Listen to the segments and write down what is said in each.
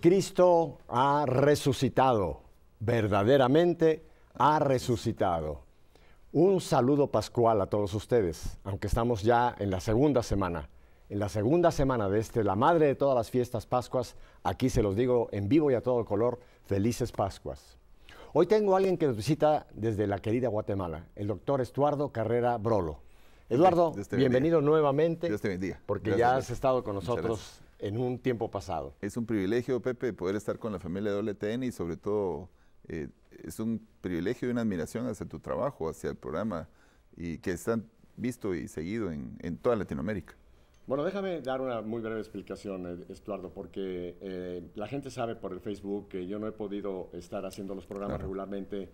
Cristo ha resucitado, verdaderamente ha resucitado. Un saludo pascual a todos ustedes, aunque estamos ya en la segunda semana. En la segunda semana de la madre de todas las fiestas Pascuas, aquí se los digo en vivo y a todo color, felices Pascuas. Hoy tengo a alguien que nos visita desde la querida Guatemala, el doctor Estuardo Carrera Brolo. Eduardo, bienvenido nuevamente, Dios te bendiga. porque Gracias, ya has estado con nosotros en un tiempo pasado. Es un privilegio, Pepe, poder estar con la familia de WTN y sobre todo es un privilegio y una admiración hacia tu trabajo, hacia el programa y que está visto y seguido en toda Latinoamérica. Bueno, déjame dar una muy breve explicación, Estuardo, porque la gente sabe por el Facebook que yo no he podido estar haciendo los programas regularmente,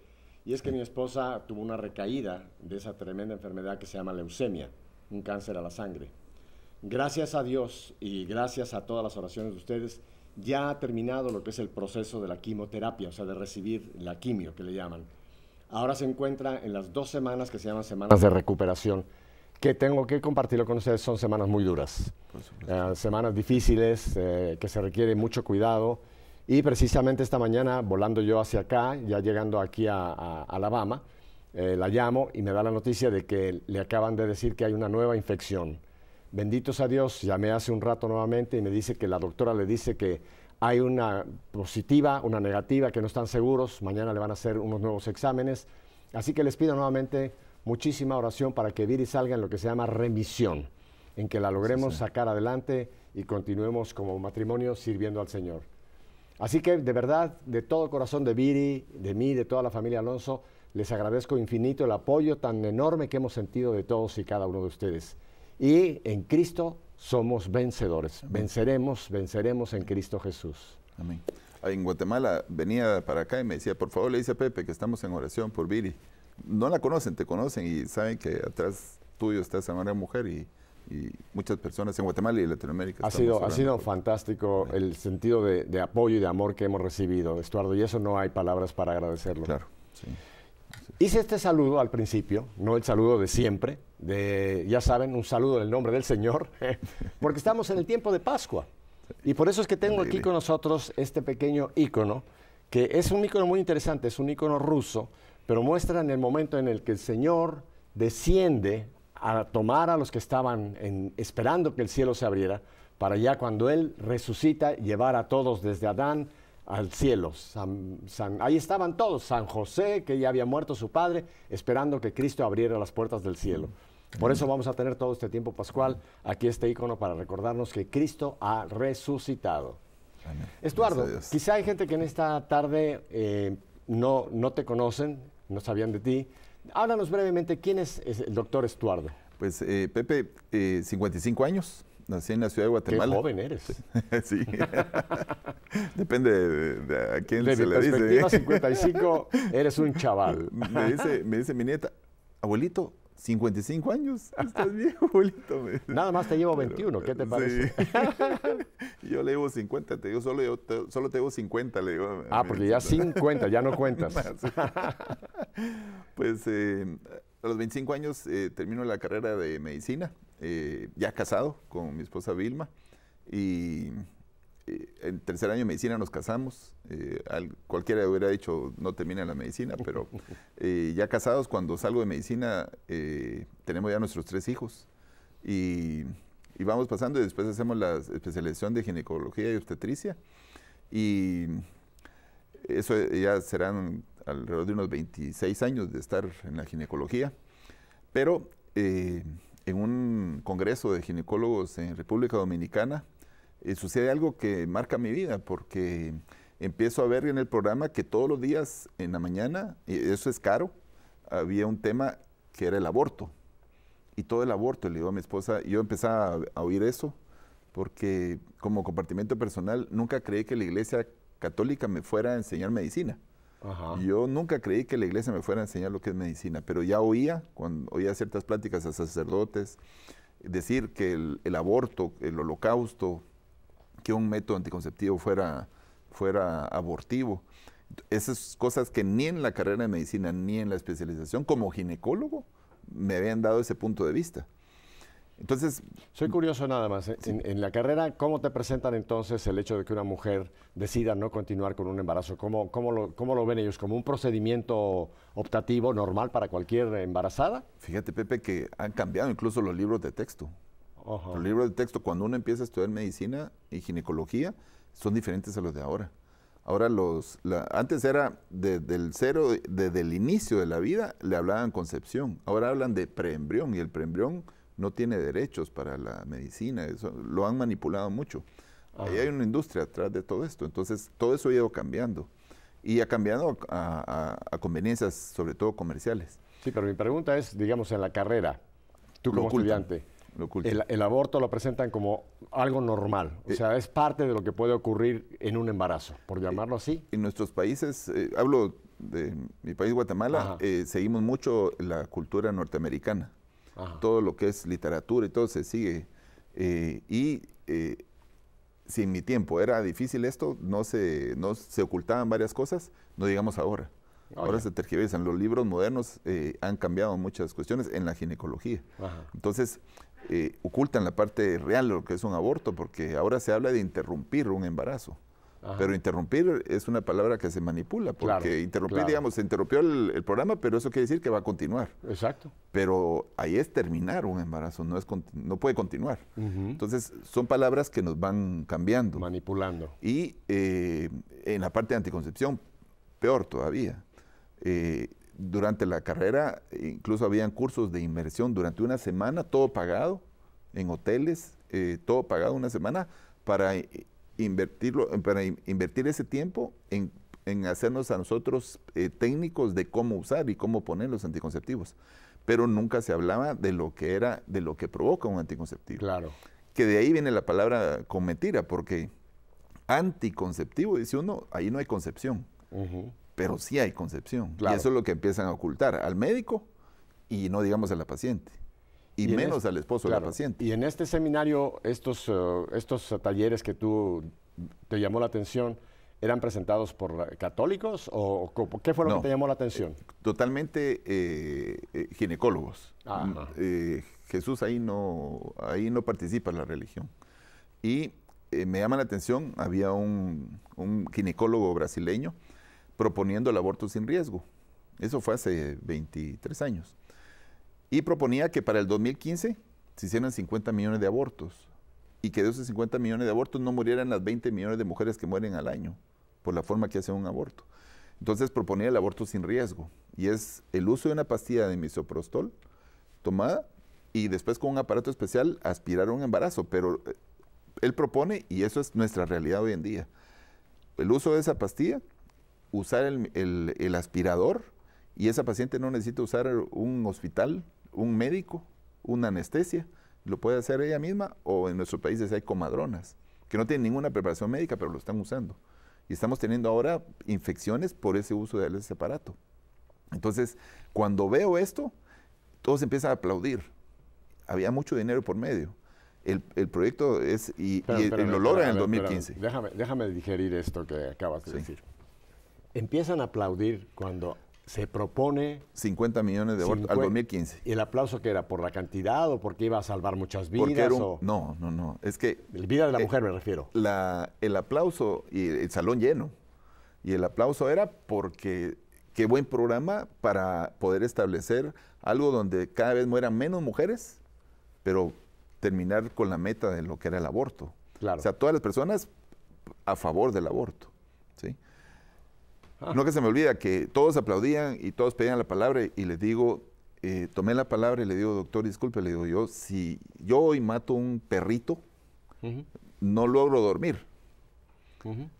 y es que mi esposa tuvo una recaída de esa tremenda enfermedad que se llama leucemia, un cáncer a la sangre. Gracias a Dios y gracias a todas las oraciones de ustedes, ya ha terminado lo que es el proceso de la quimioterapia, o sea, de recibir la quimio que le llaman. Ahora se encuentra en las 2 semanas que se llaman semanas de recuperación, que tengo que compartirlo con ustedes. Son semanas muy duras, semanas difíciles, que se requiere mucho cuidado. Y precisamente esta mañana, volando yo hacia acá, ya llegando aquí a Alabama, la llamo y me da la noticia de que le acaban de decir que hay una nueva infección. Benditos a Dios, llamé hace un rato nuevamente y me dice que la doctora le dice que hay una positiva, una negativa, que no están seguros. Mañana le van a hacer unos nuevos exámenes. Así que les pido nuevamente muchísima oración para que Viri salga en lo que se llama remisión, en que la logremos sacar adelante y continuemos como matrimonio sirviendo al Señor. Así que de verdad, de todo corazón de Viri, de mí, de toda la familia Alonso, les agradezco infinito el apoyo tan enorme que hemos sentido de todos y cada uno de ustedes. Y en Cristo somos vencedores. Amén. Venceremos en Cristo Jesús. Amén. En Guatemala venía para acá y me decía, por favor, le dice a Pepe que estamos en oración por Viri. No la conocen, te conocen y saben que atrás tuyo está esa manera mujer y muchas personas en Guatemala y en Latinoamérica. Ha sido fantástico el sentido de apoyo y de amor que hemos recibido, Estuardo, y eso no hay palabras para agradecerlo. Claro, sí. Hice este saludo al principio, no el saludo de siempre, ya saben, un saludo en el nombre del Señor, porque estamos en el tiempo de Pascua. Y por eso es que tengo aquí con nosotros este pequeño ícono, que es un ícono muy interesante, es un ícono ruso, pero muestra en el momento en el que el Señor desciende a tomar a los que estaban esperando que el cielo se abriera, para ya cuando Él resucita, llevar a todos desde Adán al cielo. Ahí estaban todos, San José, que ya había muerto su padre, esperando que Cristo abriera las puertas del cielo. Por eso vamos a tener todo este tiempo pascual, aquí este ícono para recordarnos que Cristo ha resucitado. Amén. Estuardo, quizá hay gente que en esta tarde no te conocen, no sabían de ti. Háblanos brevemente, ¿quién es el doctor Estuardo? Pues Pepe, 55 años, nací en la ciudad de Guatemala. Qué joven eres. Sí, depende de a quién se le dice. De mi perspectiva, 55, eres un chaval. Me dice mi nieta, abuelito, 55 años, estás viejo, abuelito. Nada más te llevo 21, ¿qué te parece? Sí. Yo le digo 50, te digo, solo te digo 50, le digo. Porque ya 50, ya no cuentas. Pues a los 25 años termino la carrera de medicina, ya casado con mi esposa Vilma, y en tercer año de medicina nos casamos. Cualquiera hubiera dicho no termina la medicina, pero ya casados, cuando salgo de medicina tenemos ya nuestros 3 hijos y vamos pasando, y después hacemos la especialización de ginecología y obstetricia, y eso ya serán alrededor de unos 26 años de estar en la ginecología, pero en un congreso de ginecólogos en República Dominicana sucede algo que marca mi vida, porque empiezo a ver en el programa que todos los días en la mañana, y eso es caro, había un tema que era el aborto. Y todo el aborto, le digo a mi esposa, y yo empezaba a oír eso, porque como compartimento personal nunca creí que la Iglesia Católica me fuera a enseñar medicina. Ajá. Yo nunca creí que la Iglesia me fuera a enseñar lo que es medicina, pero ya cuando oía ciertas pláticas a sacerdotes, decir que el aborto, el holocausto, que un método anticonceptivo fuera abortivo. Esas cosas que ni en la carrera de medicina ni en la especialización como ginecólogo me habían dado ese punto de vista. Entonces... Soy curioso nada más. Sí. En la carrera, ¿cómo te presentan entonces el hecho de que una mujer decida no continuar con un embarazo? ¿Cómo lo ven ellos? ¿Como un procedimiento optativo normal para cualquier embarazada? Fíjate, Pepe, que han cambiado incluso los libros de texto. Los libros de texto, cuando uno empieza a estudiar medicina y ginecología, son diferentes a los de ahora. Ahora antes era desde el inicio de la vida, le hablaban concepción. Ahora hablan de preembrión, y el preembrión no tiene derechos para la medicina. Eso lo han manipulado mucho. Ahí hay una industria atrás de todo esto. Entonces, todo eso ha ido cambiando. Y ha cambiado a conveniencias, sobre todo comerciales. Sí, pero mi pregunta es, digamos, en la carrera, tú como estudiante, el aborto lo presentan como algo normal, o sea, es parte de lo que puede ocurrir en un embarazo, por llamarlo así. En nuestros países, hablo de mi país, Guatemala, seguimos mucho la cultura norteamericana. Todo lo que es literatura y todo se sigue. Si en mi tiempo era difícil esto, no se ocultaban varias cosas, no digamos ahora. Ahora se tergiversan. Los libros modernos han cambiado muchas cuestiones en la ginecología. Entonces, ocultan la parte real de lo que es un aborto, porque ahora se habla de interrumpir un embarazo. Pero interrumpir es una palabra que se manipula, porque interrumpir, digamos, se interrumpió el programa, pero eso quiere decir que va a continuar. Exacto. Pero ahí es terminar un embarazo, no puede continuar. Entonces, son palabras que nos van cambiando. Manipulando. Y en la parte de anticoncepción, peor todavía. Durante la carrera, incluso habían cursos de inmersión durante una semana, todo pagado, en hoteles, todo pagado una semana, para invertir ese tiempo en hacernos a nosotros técnicos de cómo usar y cómo poner los anticonceptivos. Pero nunca se hablaba de lo que provoca un anticonceptivo. Claro. Que de ahí viene la palabra con mentira, porque anticonceptivo, dice uno, ahí no hay concepción. Pero sí hay concepción. Claro. Y eso es lo que empiezan a ocultar al médico y no digamos a la paciente. Y menos al esposo de la paciente. Y en este seminario, estos talleres que te llamó la atención, ¿eran presentados por católicos o qué fue lo que te llamó la atención? Totalmente ginecólogos. Jesús ahí no participa en la religión. Y me llama la atención, había un ginecólogo brasileño proponiendo el aborto sin riesgo. Eso fue hace 23 años. Y proponía que para el 2015 se hicieran 50 millones de abortos y que de esos 50 millones de abortos no murieran las 20 millones de mujeres que mueren al año por la forma que hacen un aborto. Entonces proponía el aborto sin riesgo, y es el uso de una pastilla de misoprostol tomada y después con un aparato especial aspirar a un embarazo. Pero él propone, y eso es nuestra realidad hoy en día, el uso de esa pastilla, usar el aspirador, y esa paciente no necesita usar un hospital, un médico, una anestesia, lo puede hacer ella misma, o en nuestros países hay comadronas, que no tienen ninguna preparación médica, pero lo están usando. Y estamos teniendo ahora infecciones por ese uso de ese aparato. Entonces, cuando veo esto, todos empiezan a aplaudir. Había mucho dinero por medio. El proyecto es, lo logran en el 2015. Déjame digerir esto que acabas de decir. Empiezan a aplaudir cuando se propone 50 millones de abortos al 2015. ¿Y el aplauso que era? ¿Por la cantidad o porque iba a salvar muchas vidas? No. Es que... La vida de la mujer me refiero. El aplauso y el salón lleno. Y el aplauso era porque qué buen programa para poder establecer algo donde cada vez mueran menos mujeres, pero terminar con la meta de lo que era el aborto. Claro. O sea, todas las personas a favor del aborto. ¿Sí? No, que se me olvida que todos aplaudían y todos pedían la palabra, y les digo, tomé la palabra y le digo, doctor, disculpe, le digo, si yo hoy mato un perrito, no logro dormir.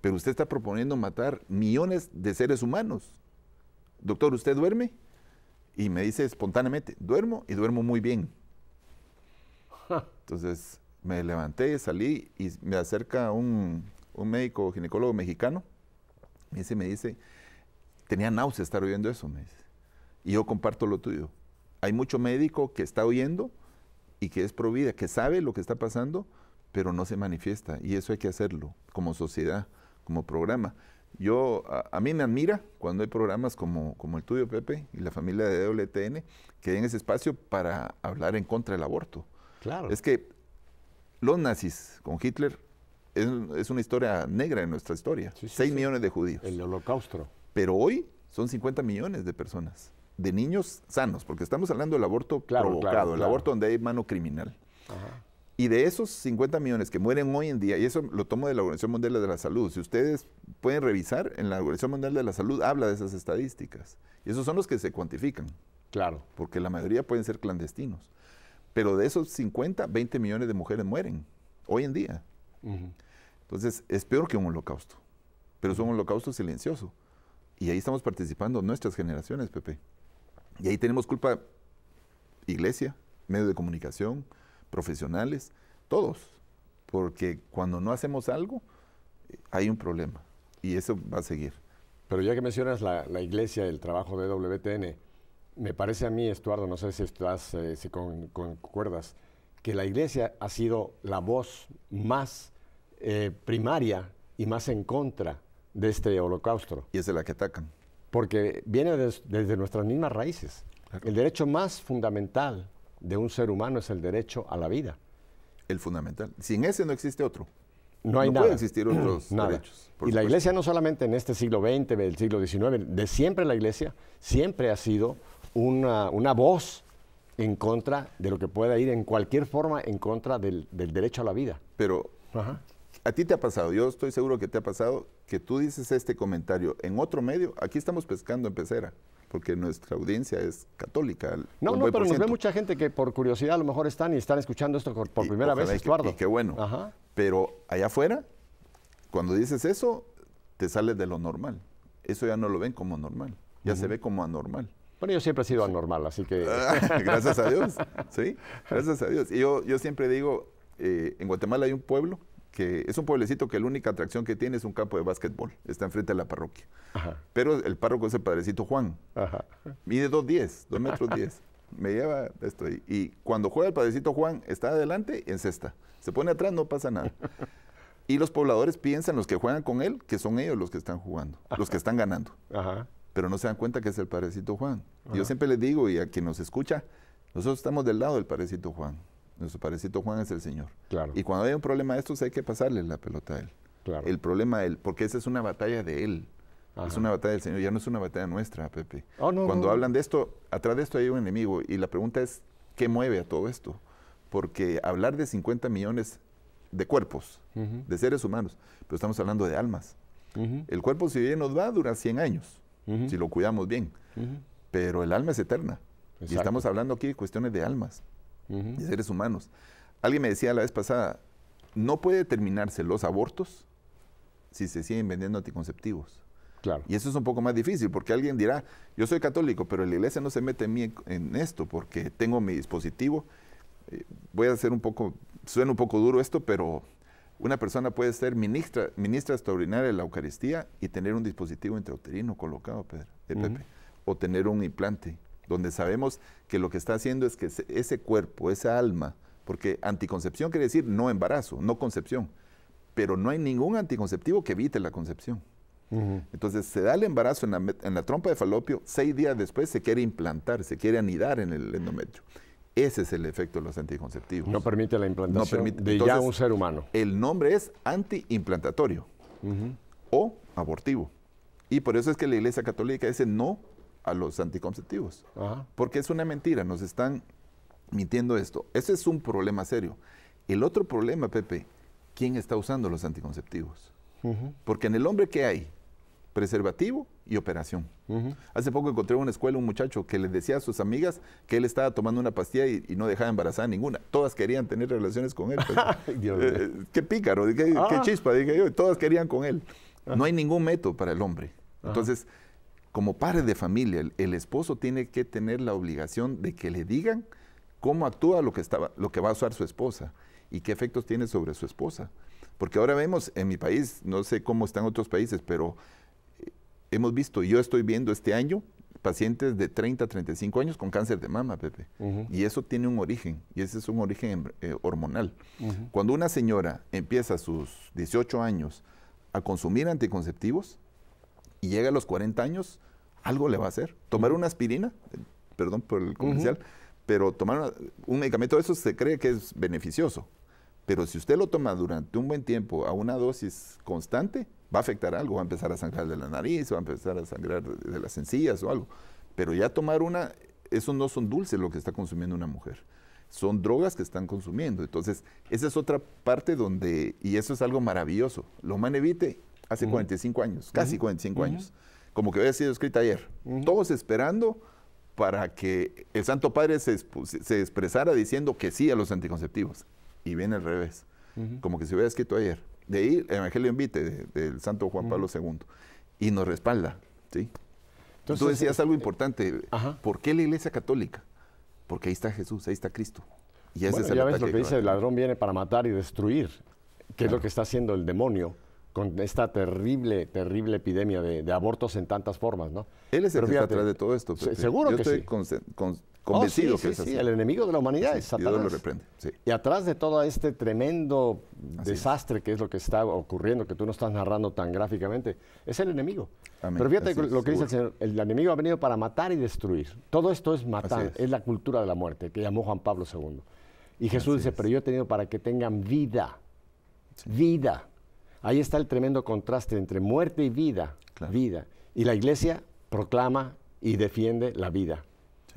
Pero usted está proponiendo matar millones de seres humanos. Doctor, ¿usted duerme? Y me dice espontáneamente, duermo, y duermo muy bien. Entonces me levanté, salí, y me acerca un médico ginecólogo mexicano. Me dice, tenía náuseas estar oyendo eso, me dice. Y yo comparto lo tuyo. Hay mucho médico que está oyendo y que es pro vida, que sabe lo que está pasando, pero no se manifiesta. Y eso hay que hacerlo como sociedad, como programa. A mí me admira cuando hay programas como el tuyo, Pepe, y la familia de WTN, que den ese espacio para hablar en contra del aborto. Claro. Es que los nazis con Hitler es una historia negra en nuestra historia. Sí, sí, 6 sí. millones de judíos. El holocausto. Pero hoy son 50 millones de personas, de niños sanos, porque estamos hablando del aborto provocado, el aborto donde hay mano criminal. Ajá. Y de esos 50 millones que mueren hoy en día, y eso lo tomo de la Organización Mundial de la Salud, si ustedes pueden revisar, en la Organización Mundial de la Salud habla de esas estadísticas. Y esos son los que se cuantifican. Claro. Porque la mayoría pueden ser clandestinos. Pero de esos 50, 20 millones de mujeres mueren hoy en día. Entonces, es peor que un holocausto. Pero es un holocausto silencioso. Y ahí estamos participando nuestras generaciones, Pepe. Y ahí tenemos culpa iglesia, medios de comunicación, profesionales, todos. Porque cuando no hacemos algo, hay un problema. Y eso va a seguir. Pero ya que mencionas la iglesia, el trabajo de WTN, me parece a mí, Estuardo, no sé si si concuerdas, que la iglesia ha sido la voz más primaria y más en contra de este holocausto. Y es de la que atacan. Porque viene desde nuestras mismas raíces. Claro. El derecho más fundamental de un ser humano es el derecho a la vida. El fundamental. Sin ese no existe otro. No hay no nada. puede existir otros nada. derechos. Y la iglesia no solamente en este siglo XX, del siglo XIX, de siempre la iglesia siempre ha sido una voz en contra de lo que pueda ir en cualquier forma en contra del derecho a la vida. Pero Ajá. a ti te ha pasado, yo estoy seguro que te ha pasado, que tú dices este comentario en otro medio. Aquí estamos pescando en pecera, porque nuestra audiencia es católica. No, pero nos ve mucha gente que por curiosidad a lo mejor están escuchando esto por primera vez, Estuardo. Y qué bueno. Ajá. Pero allá afuera, cuando dices eso, te sales de lo normal. Eso ya no lo ven como normal, ya se ve como anormal. Bueno, yo siempre he sido anormal, así que... Gracias a Dios, ¿sí? Gracias a Dios. Y yo siempre digo, en Guatemala hay un pueblo que es un pueblecito que la única atracción que tiene es un campo de básquetbol. Está enfrente de la parroquia. Ajá. Pero el párroco es el Padrecito Juan. Ajá. Mide 2 metros 10. Me lleva esto ahí. Y cuando juega el Padrecito Juan, está adelante y encesta. Se pone atrás, no pasa nada. Y los pobladores piensan, los que juegan con él, que son ellos los que están jugando, los que están ganando. Ajá. Pero no se dan cuenta que es el Padrecito Juan. Y yo siempre les digo, y a quien nos escucha, nosotros estamos del lado del Padrecito Juan. Nuestro Padrecito Juan es el Señor. Claro. Y cuando hay un problema de estos, hay que pasarle la pelota a Él. Claro. El problema a Él, porque esa es una batalla de Él. Ajá. Es una batalla del Señor, ya no es una batalla nuestra, Pepe. Oh, no, Cuando no. hablan de esto, atrás de esto hay un enemigo. Y la pregunta es, ¿qué mueve a todo esto? Porque hablar de 50 millones de cuerpos, de seres humanos, pero estamos hablando de almas. El cuerpo, si bien nos va, dura 100 años, si lo cuidamos bien. Pero el alma es eterna. Exacto. Y estamos hablando aquí de cuestiones de almas, de seres humanos. Alguien me decía la vez pasada, no puede terminarse los abortos si se siguen vendiendo anticonceptivos. Claro. Y eso es un poco más difícil, porque alguien dirá, yo soy católico, pero la iglesia no se mete en mí en esto, porque tengo mi dispositivo. Voy a hacer suena un poco duro esto, pero una persona puede ser ministra extraordinaria de la Eucaristía y tener un dispositivo intrauterino colocado, Pepe, o tener un implante, donde sabemos que lo que está haciendo es que ese cuerpo, esa alma, porque anticoncepción quiere decir no embarazo, no concepción, pero no hay ningún anticonceptivo que evite la concepción. Entonces se da el embarazo en la trompa de falopio, 6 días después se quiere implantar, se quiere anidar en el endometrio. Ese es el efecto de los anticonceptivos. No permite la implantación de Entonces, ya un ser humano. El nombre es antiimplantatorio o abortivo. Y por eso es que la Iglesia Católica dice no a los anticonceptivos. Ajá. Porque es una mentira, nos están mintiendo esto. Ese es un problema serio. El otro problema, Pepe, ¿quién está usando los anticonceptivos? Porque en el hombre, ¿qué hay? Preservativo y operación. Hace poco encontré en una escuela un muchacho que les decía a sus amigas que él estaba tomando una pastilla y no dejaba embarazada ninguna. Todas querían tener relaciones con él. Qué pícaro, qué chispa, dije yo. Todas querían con él. No hay ningún método para el hombre. Entonces, como padre de familia, el esposo tiene que tener la obligación de que le digan cómo actúa lo que va a usar su esposa y qué efectos tiene sobre su esposa. Porque ahora vemos en mi país, no sé cómo están otros países, pero hemos visto, yo estoy viendo este año, pacientes de 30 a 35 años con cáncer de mama, Pepe. Y eso tiene un origen, y ese es un origen hormonal. Cuando una señora empieza a sus 18 años a consumir anticonceptivos y llega a los 40 años, algo le va a hacer. Tomar una aspirina, perdón por el comercial, Pero tomar un medicamento de esos se cree que es beneficioso. Pero si usted lo toma durante un buen tiempo a una dosis constante, va a afectar algo. Va a empezar a sangrar de la nariz, va a empezar a sangrar de las encías o algo. Pero ya tomar esos no son dulces lo que está consumiendo una mujer. Son drogas que están consumiendo. Entonces, esa es otra parte donde, y eso es algo maravilloso. La Humana Evite hace 45 años, casi 45 años, como que había sido escrita ayer. Todos esperando para que el Santo Padre se expresara diciendo que sí a los anticonceptivos. Y viene al revés, como que se hubiera escrito ayer. De ahí el Evangelio Invite del Santo Juan Pablo II. Y nos respalda, ¿sí? Entonces, tú decías algo importante. ¿Por qué la Iglesia Católica? Porque ahí está Jesús, ahí está Cristo. Y ese es el ya ves ataque lo que dice, el ladrón viene para matar y destruir, que es lo que está haciendo el demonio con esta terrible, terrible epidemia de abortos en tantas formas, ¿no? Él es el que está atrás de todo esto. Seguro Yo que estoy sí. convencido que es así. Sí, el enemigo de la humanidad es Satanás. Dios lo reprende. Sí. Y atrás de todo este tremendo desastre que es lo que está ocurriendo, que tú no estás narrando tan gráficamente, es el enemigo. Amén. Pero fíjate Así lo que es, dice el Señor, el enemigo ha venido para matar y destruir. Todo esto es matar, es la cultura de la muerte, que llamó Juan Pablo II. Y Jesús dice, pero yo he tenido para que tengan vida, vida. Ahí está el tremendo contraste entre muerte y vida, vida. Y la Iglesia proclama y defiende la vida.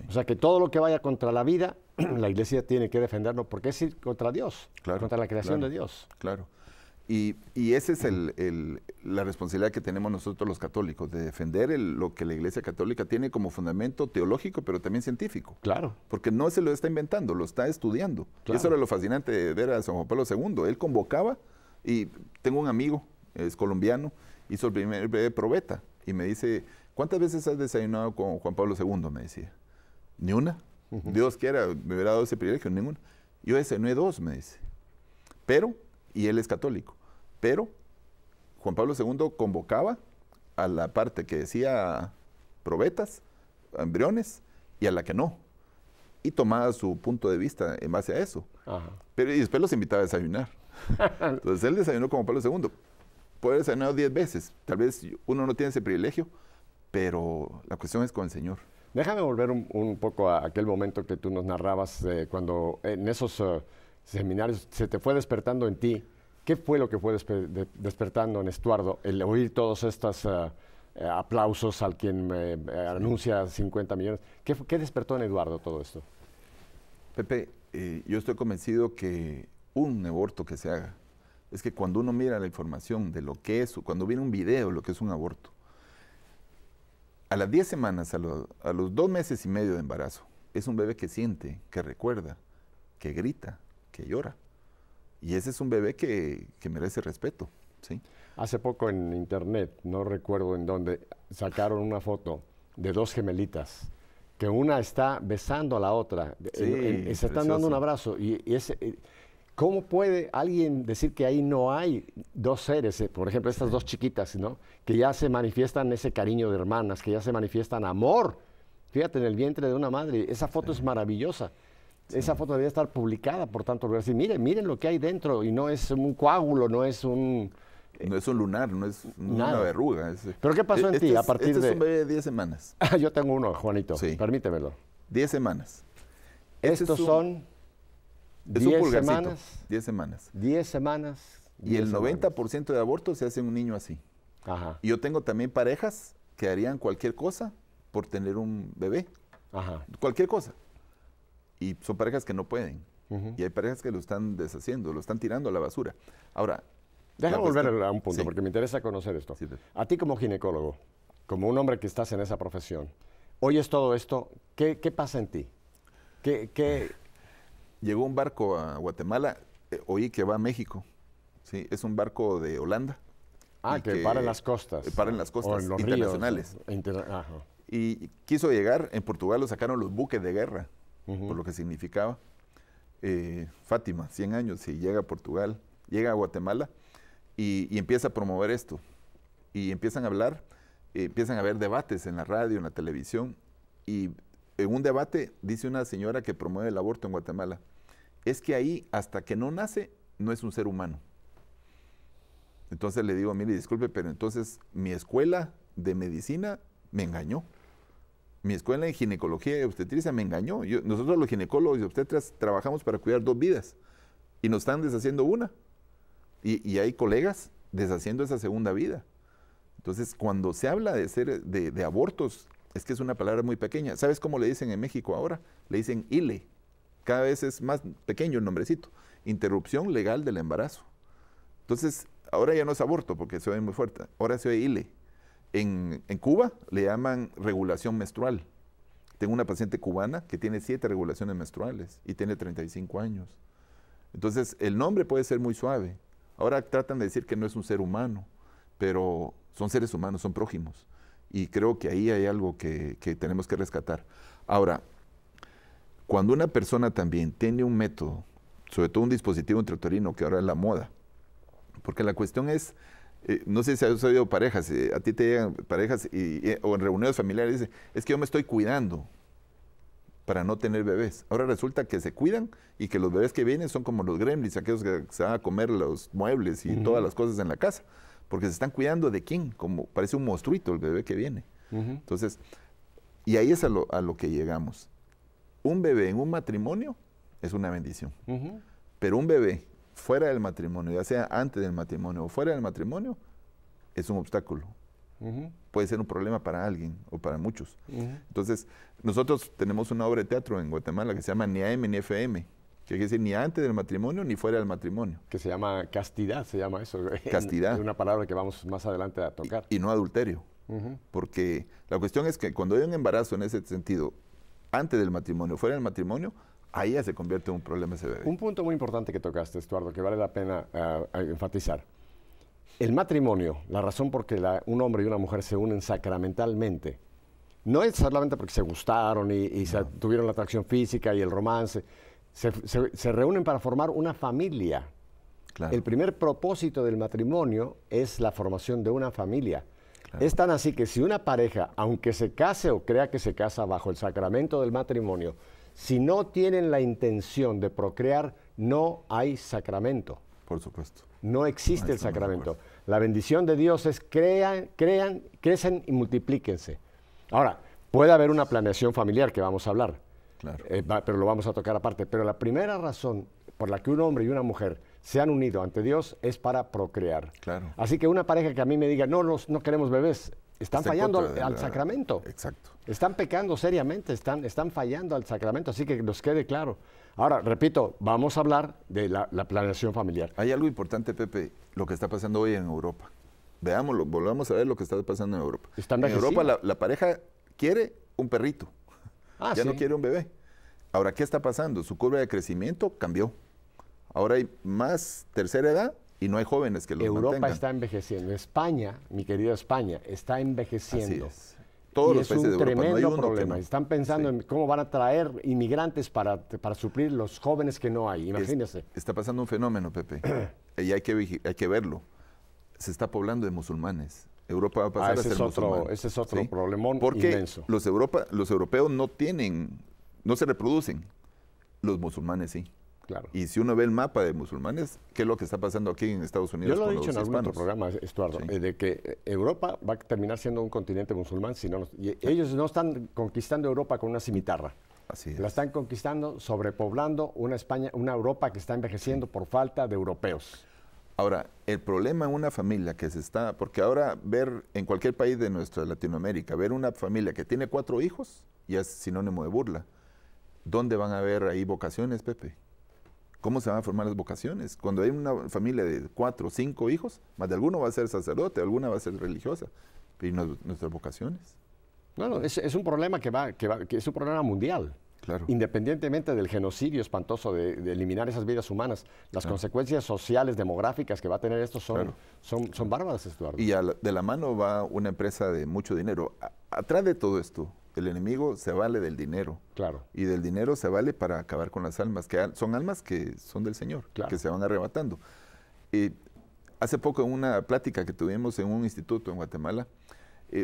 O sea que todo lo que vaya contra la vida, la Iglesia tiene que defenderlo porque es ir contra Dios, contra la creación de Dios. Claro. Y esa es la responsabilidad que tenemos nosotros los católicos, de defender lo que la Iglesia Católica tiene como fundamento teológico, pero también científico. Claro. Porque no se lo está inventando, lo está estudiando. Claro. Eso era lo fascinante de ver a San Juan Pablo II. Él convocaba, y tengo un amigo, es colombiano, hizo el primer bebé probeta, y me dice, ¿cuántas veces has desayunado con Juan Pablo II? Me decía. Ni una. Dios quiera, me hubiera dado ese privilegio, ninguna. Yo desayuné 2, me dice. Pero, y él es católico, pero Juan Pablo II convocaba a la parte que decía probetas, embriones, y a la que no. Y tomaba su punto de vista en base a eso. Pero y después los invitaba a desayunar. Entonces él desayunó con Juan Pablo II. Puede haber desayunado 10 veces. Tal vez uno no tiene ese privilegio, pero la cuestión es con el Señor. Déjame volver un poco a aquel momento que tú nos narrabas cuando en esos seminarios se te fue despertando en ti. ¿Qué fue lo que fue despertando en Estuardo? El oír todos estos aplausos al quien anuncia 50 millones. ¿Qué despertó en Eduardo todo esto? Pepe, yo estoy convencido que un aborto que se haga, es que cuando uno mira la información de lo que es, cuando viene un video de lo que es un aborto, a las 10 semanas, a los 2 meses y medio de embarazo, es un bebé que siente, que recuerda, que grita, que llora. Y ese es un bebé que merece respeto, ¿sí? Hace poco en internet, no recuerdo en dónde, sacaron una foto de 2 gemelitas, que una está besando a la otra, se están dando un abrazo. ¿Cómo puede alguien decir que ahí no hay 2 seres, por ejemplo, estas 2 chiquitas, ¿no? Que ya se manifiestan ese cariño de hermanas, que ya se manifiestan amor? Fíjate, en el vientre de una madre, esa foto es maravillosa. Esa foto debería estar publicada por tanto lugar. Miren lo que hay dentro, y no es un coágulo, no es un... No es un lunar, no es una verruga. ¿Pero qué pasó en ti a partir de...? Este es un bebé de 10 semanas. Yo tengo uno, Juanito, permítemelo. 10 semanas. Estos son... Es un pulgarcito, 10 semanas. 10 semanas. Y el 90% de abortos se hace en un niño así. Ajá. Y yo tengo también parejas que harían cualquier cosa por tener un bebé. Ajá. Cualquier cosa. Y son parejas que no pueden. Y hay parejas que lo están deshaciendo, lo están tirando a la basura. Ahora... Déjame volver a un punto, porque me interesa conocer esto. Sí, a ti como ginecólogo, como un hombre que estás en esa profesión, oyes todo esto, ¿qué pasa en ti? Llegó un barco a Guatemala, oí que va a México. Sí, es un barco de Holanda. Que para en las costas. Para en las costas en los internacionales. Ríos, y quiso llegar, en Portugal lo sacaron los buques de guerra, por lo que significaba. Fátima, 100 años, y llega a Portugal, llega a Guatemala y empieza a promover esto. Y empiezan a hablar, empiezan a haber debates en la radio, en la televisión, y en un debate dice una señora que promueve el aborto en Guatemala, es que ahí hasta que no nace no es un ser humano. Entonces le digo, mire, disculpe, pero entonces mi escuela de medicina me engañó. Mi escuela en ginecología y obstetricia me engañó. Nosotros los ginecólogos y obstetras trabajamos para cuidar 2 vidas y nos están deshaciendo una. Y hay colegas deshaciendo esa segunda vida. Entonces, cuando se habla de abortos, es que es una palabra muy pequeña. ¿Sabes cómo le dicen en México ahora? Le dicen ILE. Cada vez es más pequeño el nombrecito. Interrupción legal del embarazo. Entonces, ahora ya no es aborto porque se oye muy fuerte. Ahora se oye ILE. En Cuba le llaman regulación menstrual. Tengo una paciente cubana que tiene 7 regulaciones menstruales y tiene 35 años. Entonces, el nombre puede ser muy suave. Ahora tratan de decir que no es un ser humano, pero son seres humanos, son prójimos. Y creo que ahí hay algo que tenemos que rescatar. Ahora, cuando una persona también tiene un método, sobre todo un dispositivo intrauterino, que ahora es la moda, porque la cuestión es, no sé si has oído parejas, a ti te llegan parejas o en reuniones familiares, dicen, es que yo me estoy cuidando para no tener bebés. Ahora resulta que se cuidan y que los bebés que vienen son como los gremlins, aquellos que se van a comer los muebles y todas las cosas en la casa, porque se están cuidando de quién, como parece un monstruito el bebé que viene. Entonces, y ahí es a lo que llegamos. Un bebé en un matrimonio es una bendición, pero un bebé fuera del matrimonio, ya sea antes del matrimonio o fuera del matrimonio, es un obstáculo. Puede ser un problema para alguien o para muchos. Entonces, nosotros tenemos una obra de teatro en Guatemala que se llama Ni AM ni FM, que quiere decir ni antes del matrimonio ni fuera del matrimonio. Que se llama castidad, se llama eso. Castidad. Es una palabra que vamos más adelante a tocar. Y no adulterio. Porque la cuestión es que cuando hay un embarazo en ese sentido, antes del matrimonio, fuera del matrimonio, ahí ya se convierte en un problema ese bebé. Un punto muy importante que tocaste, Estuardo, que vale la pena enfatizar. El matrimonio, la razón por que un hombre y una mujer se unen sacramentalmente, no es solamente porque se gustaron y tuvieron la atracción física y el romance. Se reúnen para formar una familia. Claro. El primer propósito del matrimonio es la formación de una familia. Claro. Es tan así que si una pareja, aunque se case o crea que se casa bajo el sacramento del matrimonio, si no tienen la intención de procrear, no hay sacramento. Por supuesto. No existe el sacramento. La bendición de Dios es crecen y multiplíquense. Ahora, puede haber una planeación familiar que vamos a hablar, claro. Pero lo vamos a tocar aparte. Pero la primera razón por la que un hombre y una mujer se han unido ante Dios es para procrear. Claro. Así que una pareja que a mí me diga, no queremos bebés, están fallando al sacramento. Exacto. Están pecando seriamente, están fallando al sacramento, así que nos quede claro. Ahora, repito, vamos a hablar de la planeación familiar. Hay algo importante, Pepe, lo que está pasando hoy en Europa. Veámoslo, volvamos a ver lo que está pasando en Europa. En Europa la pareja quiere un perrito, ya no quiere un bebé. Ahora, ¿qué está pasando? Su curva de crecimiento cambió. Ahora hay más tercera edad y no hay jóvenes que los Europa mantengan. está envejeciendo. España, mi querida España, está envejeciendo. Así es. Todos los países de Europa, tremendo no hay uno problema. que no. Están pensando en cómo van a traer inmigrantes para suplir los jóvenes que no hay. Imagínense. Está pasando un fenómeno, Pepe, y hay que verlo. Se está poblando de musulmanes. Europa va a pasar a ser musulmán. Ese es otro problemón porque inmenso. Los europeos no se reproducen. Los musulmanes sí. Claro. Y si uno ve el mapa de musulmanes, ¿qué es lo que está pasando aquí en Estados Unidos? Yo lo he con dicho los en algún otro hispanos? programa, Estuardo, de que Europa va a terminar siendo un continente musulmán. Ellos no están conquistando Europa con una cimitarra. Así es. La están conquistando, sobrepoblando una Europa que está envejeciendo por falta de europeos. Ahora, el problema en una familia porque ahora ver en cualquier país de nuestra Latinoamérica, ver una familia que tiene 4 hijos, ya es sinónimo de burla. ¿Dónde van a haber ahí vocaciones, Pepe? ¿Cómo se van a formar las vocaciones? Cuando hay una familia de 4 o 5 hijos, más de alguno va a ser sacerdote, alguna va a ser religiosa. ¿Y nuestras vocaciones? No, es un problema que es un problema mundial. Claro. Independientemente del genocidio espantoso de eliminar esas vidas humanas, las consecuencias sociales, demográficas que va a tener esto son bárbaras, Estuardo. Y de la mano va una empresa de mucho dinero. Atrás de todo esto, el enemigo se vale del dinero. Claro. Y del dinero se vale para acabar con las almas, que son almas que son del Señor, claro, que se van arrebatando. Hace poco en una plática que tuvimos en un instituto en Guatemala,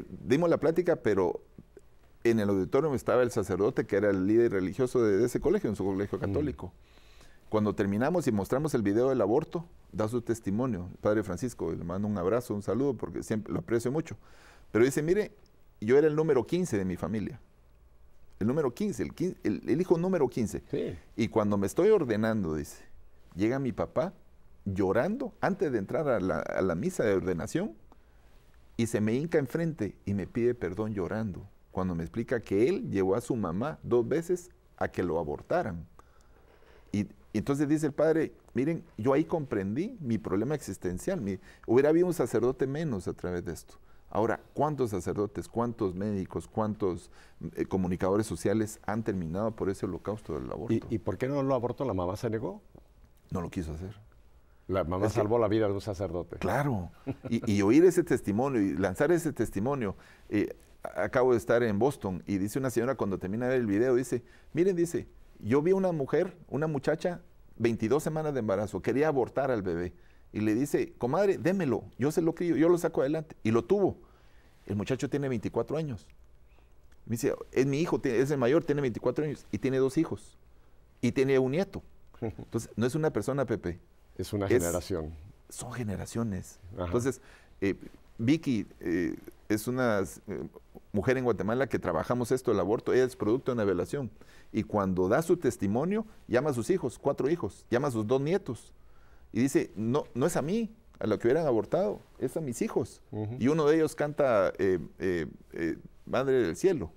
dimos la plática, pero en el auditorio estaba el sacerdote que era el líder religioso de ese colegio, en su colegio católico. Cuando terminamos y mostramos el video del aborto, da su testimonio, el Padre Francisco, le mando un abrazo, un saludo, porque siempre lo aprecio mucho. Pero dice, mire, yo era el número 15 de mi familia. el número 15, el hijo número 15. Sí. Y cuando me estoy ordenando, dice, llega mi papá llorando antes de entrar a la misa de ordenación y se me hinca enfrente y me pide perdón llorando, cuando me explica que él llevó a su mamá 2 veces a que lo abortaran. Y entonces dice el padre, miren, yo ahí comprendí mi problema existencial, hubiera habido un sacerdote menos a través de esto. Ahora, ¿cuántos sacerdotes, cuántos médicos, cuántos comunicadores sociales han terminado por ese holocausto del aborto? ¿Y por qué no lo abortó? ¿La mamá se negó? No lo quiso hacer. La mamá salvó la vida de un sacerdote. Claro, y oír ese testimonio y lanzar ese testimonio. Acabo de estar en Boston y dice una señora cuando termina de ver el video, dice, miren, dice, yo vi una mujer, una muchacha, 22 semanas de embarazo, quería abortar al bebé. Y le dice, comadre, démelo, yo se lo crío, yo lo saco adelante. Y lo tuvo. El muchacho tiene 24 años. Me dice, es mi hijo, es el mayor, tiene 24 años y tiene 2 hijos. Y tiene un nieto. Entonces, no es una persona, Pepe. Es una generación. Son generaciones. Ajá. Entonces, Vicky es una mujer en Guatemala que trabajamos esto, el aborto. Ella es producto de una violación. Y cuando da su testimonio, llama a sus hijos, 4 hijos, llama a sus 2 nietos. Y dice, no es a mí, a lo que hubieran abortado, es a mis hijos. Y uno de ellos canta Madre del Cielo.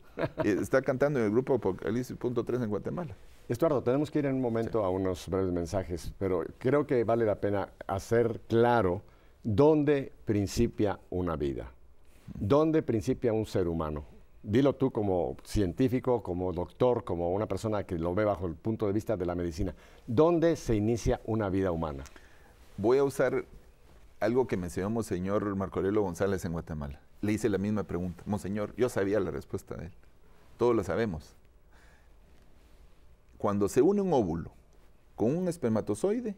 Está cantando en el grupo Apocalipsis.3 en Guatemala. Estuardo, tenemos que ir en un momento a unos breves mensajes, pero creo que vale la pena hacer claro dónde principia una vida, dónde principia un ser humano. Dilo tú como científico, como doctor, como una persona que lo ve bajo el punto de vista de la medicina. ¿Dónde se inicia una vida humana? Voy a usar algo que me enseñó Monseñor Marco Aurelio González en Guatemala. Le hice la misma pregunta. Monseñor, yo sabía la respuesta de él. Todos lo sabemos. Cuando se une un óvulo con un espermatozoide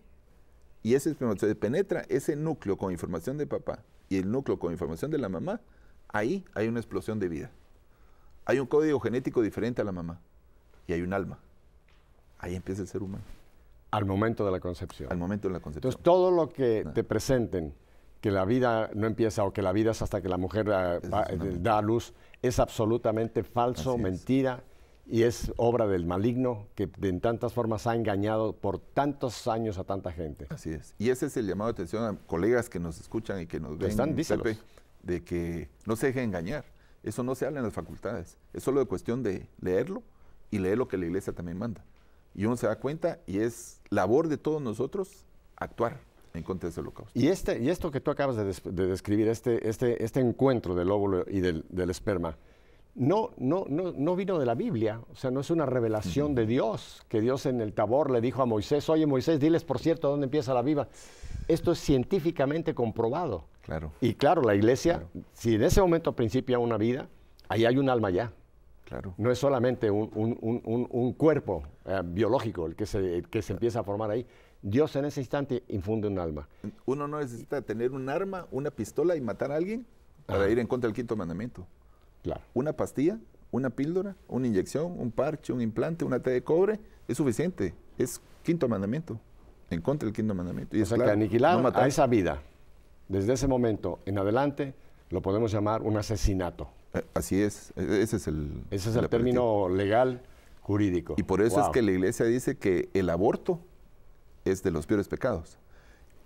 y ese espermatozoide penetra ese núcleo con información de papá y el núcleo con información de la mamá, ahí hay una explosión de vida. Hay un código genético diferente a la mamá y hay un alma. Ahí empieza el ser humano. Al momento de la concepción. Al momento de la concepción. Entonces, todo lo que te presenten, que la vida no empieza o que la vida es hasta que la mujer da a luz, es absolutamente falso, mentira, y es obra del maligno que en tantas formas ha engañado por tantos años a tanta gente. Así es. Y ese es el llamado de atención a colegas que nos escuchan y que nos ven, Pepe, de que no se dejen engañar. Eso no se habla en las facultades. Es solo de cuestión de leerlo y leer lo que la iglesia también manda. Y uno se da cuenta y es labor de todos nosotros actuar en contra de ese holocausto. Y esto que tú acabas de describir, este encuentro del óvulo y del esperma, no vino de la Biblia, o sea, no es una revelación de Dios, que Dios en el Tabor le dijo a Moisés, oye Moisés, diles por cierto dónde empieza la vida. Esto es científicamente comprobado. Claro. Y claro, la iglesia, si en ese momento principia una vida, ahí hay un alma ya. Claro. No es solamente un cuerpo biológico el que se empieza a formar ahí. Dios en ese instante infunde un alma. Uno no necesita tener un arma, una pistola y matar a alguien para ir en contra del 5.º mandamiento. Claro. Una pastilla, una píldora, una inyección, un parche, un implante, una T de cobre, es suficiente. Es 5.º mandamiento, en contra del 5.º mandamiento. Y o sea, que aniquilar a esa vida, desde ese momento en adelante, lo podemos llamar un asesinato. Así es, ese es el término legal, jurídico. Y por eso es que la iglesia dice que el aborto es de los peores pecados.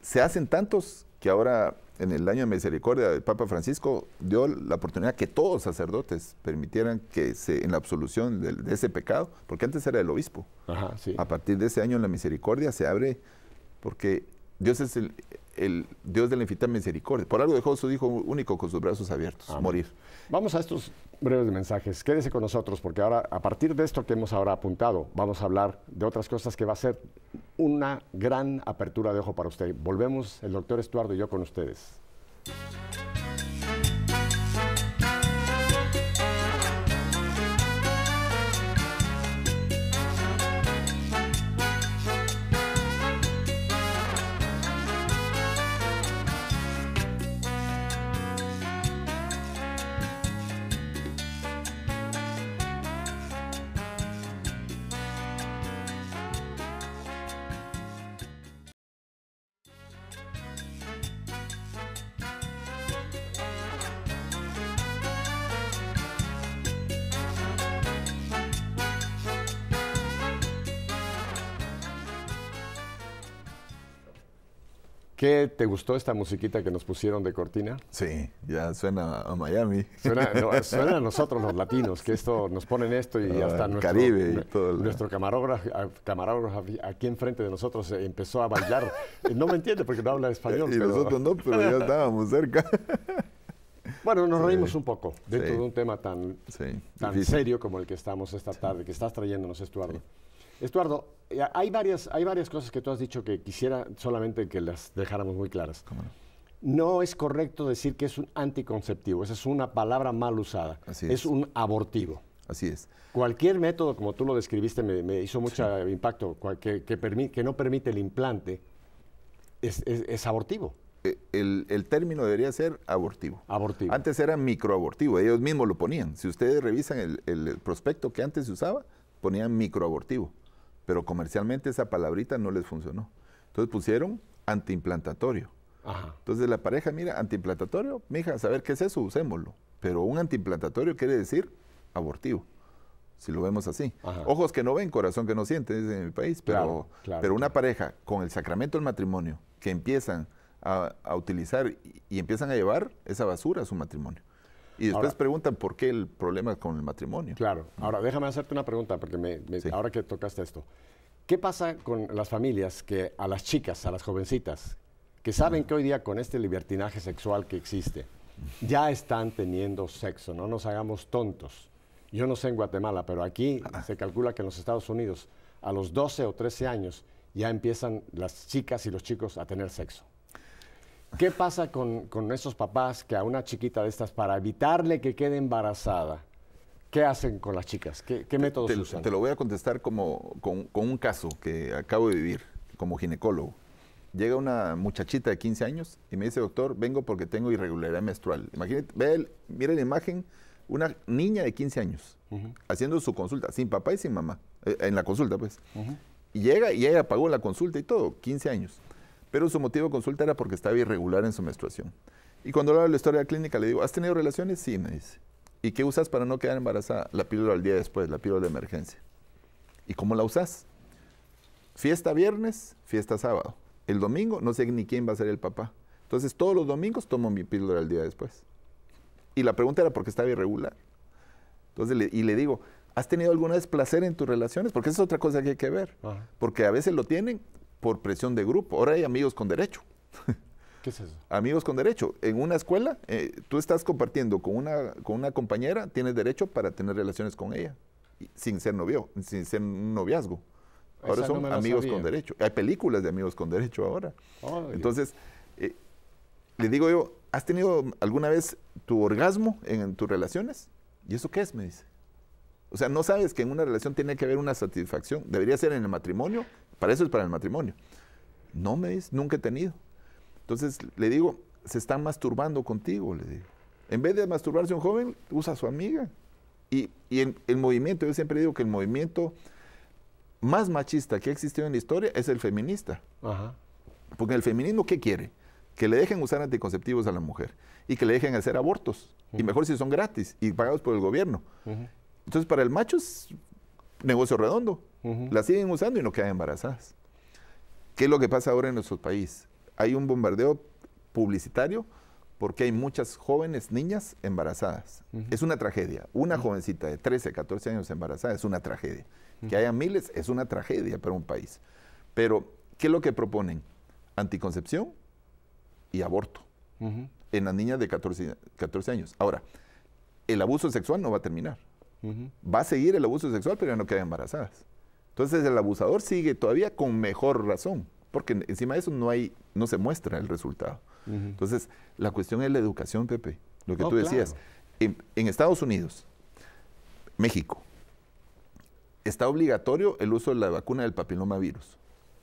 Se hacen tantos que ahora, en el año de misericordia, el Papa Francisco dio la oportunidad que todos los sacerdotes permitieran que en la absolución de ese pecado, porque antes era el obispo. Ajá, sí. A partir de ese año en la misericordia se abre, porque Dios es el Dios de la infinita misericordia. Por algo dejó a su Hijo único con sus brazos abiertos, morir. Vamos a estos breves mensajes. Quédese con nosotros porque ahora, a partir de esto que hemos ahora apuntado, vamos a hablar de otras cosas que va a ser una gran apertura de ojo para usted. Volvemos, el doctor Estuardo y yo con ustedes. ¿Qué te gustó esta musiquita que nos pusieron de cortina? Sí, ya suena a Miami. Suena a nosotros los latinos, que esto nos ponen esto y hasta Caribe y todo nuestro camarógrafo aquí enfrente de nosotros empezó a bailar. No me entiende porque no habla español. Y nosotros no, pero ya estábamos cerca. Bueno, nos reímos un poco dentro de un tema tan difícil, serio como el que estamos esta tarde, que estás trayéndonos, Estuardo. Estuardo, hay varias cosas que tú has dicho que quisiera solamente que las dejáramos muy claras. ¿Cómo no? No es correcto decir que es un anticonceptivo, esa es una palabra mal usada. Es un abortivo. Así es. Cualquier método, como tú lo describiste, me hizo mucho impacto, que no permite el implante, es abortivo. El término debería ser abortivo. Abortivo. Antes era microabortivo, ellos mismos lo ponían. Si ustedes revisan el prospecto que antes se usaba, ponían microabortivo. Pero comercialmente esa palabrita no les funcionó. Entonces pusieron antiimplantatorio. Ajá. Entonces la pareja, mira, antiimplantatorio, mija, saber qué es eso, usémoslo. Pero un antiimplantatorio quiere decir abortivo, si lo vemos así. Ajá. Ojos que no ven, corazón que no siente, es en mi país. Pero, pero una pareja con el sacramento del matrimonio que empiezan a utilizar y empiezan a llevar esa basura a su matrimonio. Y después preguntan por qué el problema con el matrimonio. Claro. Ahora, déjame hacerte una pregunta, porque ahora que tocaste esto. ¿Qué pasa con las familias que a las chicas, a las jovencitas, que saben que hoy día con este libertinaje sexual que existe, ya están teniendo sexo? No nos hagamos tontos. Yo no sé en Guatemala, pero aquí se calcula que en los Estados Unidos, a los 12 o 13 años, ya empiezan las chicas y los chicos a tener sexo. ¿Qué pasa con esos papás que a una chiquita de estas, para evitarle que quede embarazada, qué hacen con las chicas? ¿Qué métodos usan? Te lo voy a contestar con un caso que acabo de vivir como ginecólogo. Llega una muchachita de 15 años y me dice, doctor, vengo porque tengo irregularidad menstrual. Imagínate, mire la imagen, una niña de 15 años haciendo su consulta, sin papá y sin mamá, en la consulta pues. Y llega y ella pagó la consulta y todo, 15 años. Pero su motivo de consulta era porque estaba irregular en su menstruación. Y cuando hablo de la historia clínica le digo, ¿has tenido relaciones? Sí, me dice. ¿Y qué usas para no quedar embarazada? La píldora al día después, la píldora de emergencia. ¿Y cómo la usas? Fiesta viernes, fiesta sábado. El domingo no sé ni quién va a ser el papá. Entonces todos los domingos tomo mi píldora al día después. Y la pregunta era por qué estaba irregular. Entonces le digo, ¿has tenido alguna vez placer en tus relaciones? Porque esa es otra cosa que hay que ver. Ajá. Porque a veces lo tienen por presión de grupo. Ahora hay amigos con derecho. ¿Qué es eso? Amigos con derecho. En una escuela, tú estás compartiendo con una compañera, tienes derecho para tener relaciones con ella, sin ser novio, sin ser un noviazgo. Ahora son amigos con derecho. Hay películas de amigos con derecho ahora. Entonces, le digo yo, ¿has tenido alguna vez tu orgasmo en tus relaciones? ¿Y eso qué es? Me dice. O sea, no sabes que en una relación tiene que haber una satisfacción. Debería ser en el matrimonio. Para eso es para el matrimonio. No, me dice, nunca he tenido. Entonces le digo, se están masturbando contigo, le digo. En vez de masturbarse un joven, usa a su amiga. Y el movimiento, yo siempre digo que el movimiento más machista que ha existido en la historia es el feminista. Ajá. Porque el feminismo, ¿qué quiere? Que le dejen usar anticonceptivos a la mujer y que le dejen hacer abortos. Y mejor si son gratis y pagados por el gobierno. Entonces, para el macho es negocio redondo. La siguen usando y no quedan embarazadas. ¿Qué es lo que pasa ahora en nuestro país? Hay un bombardeo publicitario porque hay muchas jóvenes niñas embarazadas. Es una tragedia. Una jovencita de 13, 14 años embarazada es una tragedia. Que haya miles es una tragedia para un país. Pero, ¿qué es lo que proponen? Anticoncepción y aborto en las niñas de 14 años. Ahora, el abuso sexual no va a terminar. Va a seguir el abuso sexual, pero ya no quedan embarazadas. Entonces el abusador sigue todavía con mejor razón, porque encima de eso no se muestra el resultado. Entonces, la cuestión es la educación, Pepe. Lo que tú decías. Claro. En Estados Unidos, México, está obligatorio el uso de la vacuna del papilomavirus.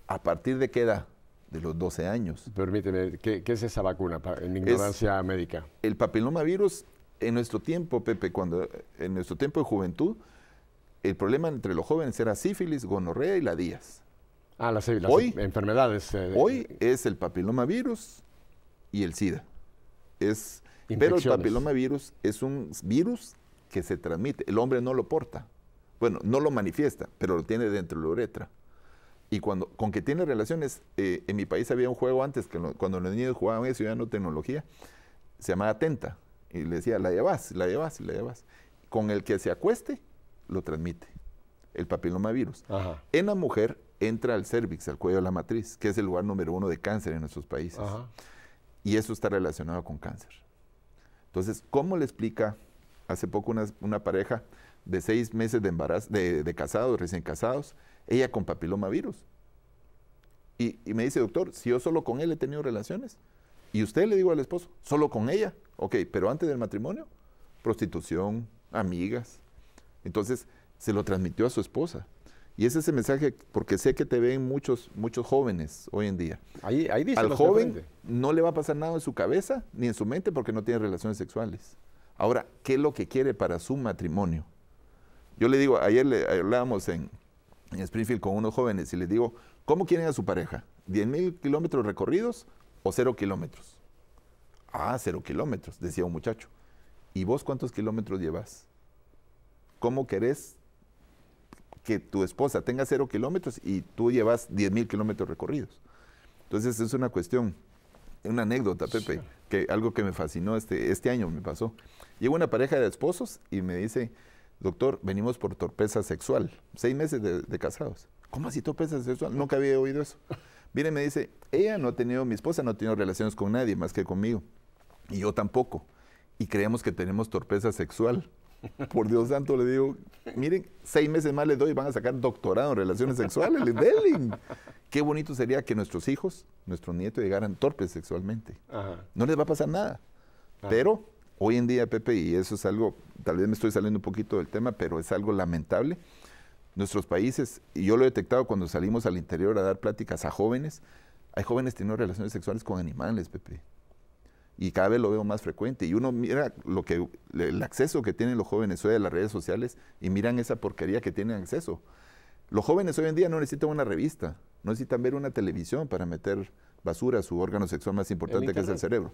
¿A partir de qué edad? De los 12 años. Permíteme, ¿qué es esa vacuna en ignorancia médica? El papilomavirus, en nuestro tiempo, Pepe, en nuestro tiempo de juventud, el problema entre los jóvenes era sífilis, gonorrea y la díaz. Las enfermedades. Hoy es el papilomavirus y el SIDA. Pero el papilomavirus es un virus que se transmite. El hombre no lo porta. Bueno, no lo manifiesta, pero lo tiene dentro de la uretra. Y con que tiene relaciones, en mi país había un juego antes, que cuando los niños jugaban eso, ya no tecnología, se llamaba Tenta. Y le decía, la llevas, la llevas, la llevas. Con el que se acueste, lo transmite, el papilomavirus. Ajá. En la mujer entra al cérvix, al cuello de la matriz, que es el lugar número 1 de cáncer en nuestros países. Ajá. Y eso está relacionado con cáncer. Entonces, ¿cómo le explica hace poco una pareja de 6 meses de embarazo, de casados, recién casados, ella con papilomavirus? Y me dice, doctor, si yo solo con él he tenido relaciones, y usted le digo al esposo, solo con ella, ok, pero antes del matrimonio, prostitución, amigas. Entonces, se lo transmitió a su esposa. Y ese es el mensaje, porque sé que te ven muchos jóvenes hoy en día. Ahí dice al joven no le va a pasar nada en su cabeza ni en su mente porque no tiene relaciones sexuales. Ahora, ¿qué es lo que quiere para su matrimonio? Yo le digo, ayer hablábamos en Springfield con unos jóvenes y les digo, ¿cómo quieren a su pareja? ¿10,000 kilómetros recorridos o 0 kilómetros? Ah, 0 kilómetros, decía un muchacho. ¿Y vos cuántos kilómetros llevas? ¿Cómo querés que tu esposa tenga 0 kilómetros y tú llevas 10,000 kilómetros recorridos? Entonces es una cuestión, una anécdota, Pepe, sí, que algo que me fascinó este año me pasó. Llegó una pareja de esposos y me dice, doctor, venimos por torpeza sexual, 6 meses de casados. ¿Cómo así torpeza sexual? Nunca había oído eso. Viene y me dice, mi esposa no ha tenido relaciones con nadie más que conmigo, y yo tampoco, y creemos que tenemos torpeza sexual. Por Dios santo, le digo, miren, 6 meses más les doy y van a sacar doctorado en relaciones sexuales. ¡Denle! Qué bonito sería que nuestros hijos, nuestros nietos llegaran torpes sexualmente. Ajá. No les va a pasar nada. Ajá. Pero hoy en día, Pepe, y eso es algo, tal vez me estoy saliendo un poquito del tema, pero es algo lamentable. Nuestros países, y yo lo he detectado cuando salimos al interior a dar pláticas a jóvenes, hay jóvenes teniendo relaciones sexuales con animales, Pepe. Y cada vez lo veo más frecuente. Y uno mira el acceso que tienen los jóvenes hoy a las redes sociales y miran esa porquería que tienen acceso. Los jóvenes hoy en día no necesitan una revista, no necesitan ver una televisión para meter basura a su órgano sexual más importante, que es el cerebro.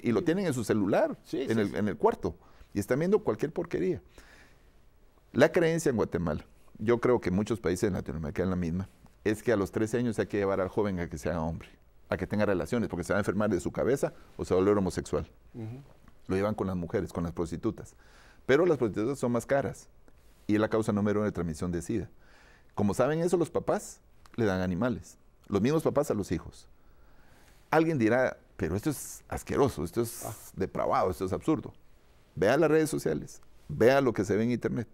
Y lo tienen en su celular, sí, en el cuarto. Y están viendo cualquier porquería. La creencia en Guatemala, yo creo que muchos países en Latinoamérica es la misma, es que a los 13 años hay que llevar al joven a que se haga hombre, a que tenga relaciones, porque se va a enfermar de su cabeza o se va a volver homosexual. Lo llevan con las mujeres, con las prostitutas. Pero las prostitutas son más caras y es la causa número 1 de transmisión de SIDA. Como saben eso, los papás le dan animales. Los mismos papás a los hijos. Alguien dirá, pero esto es asqueroso, esto es depravado, esto es absurdo. Vea las redes sociales, vea lo que se ve en internet.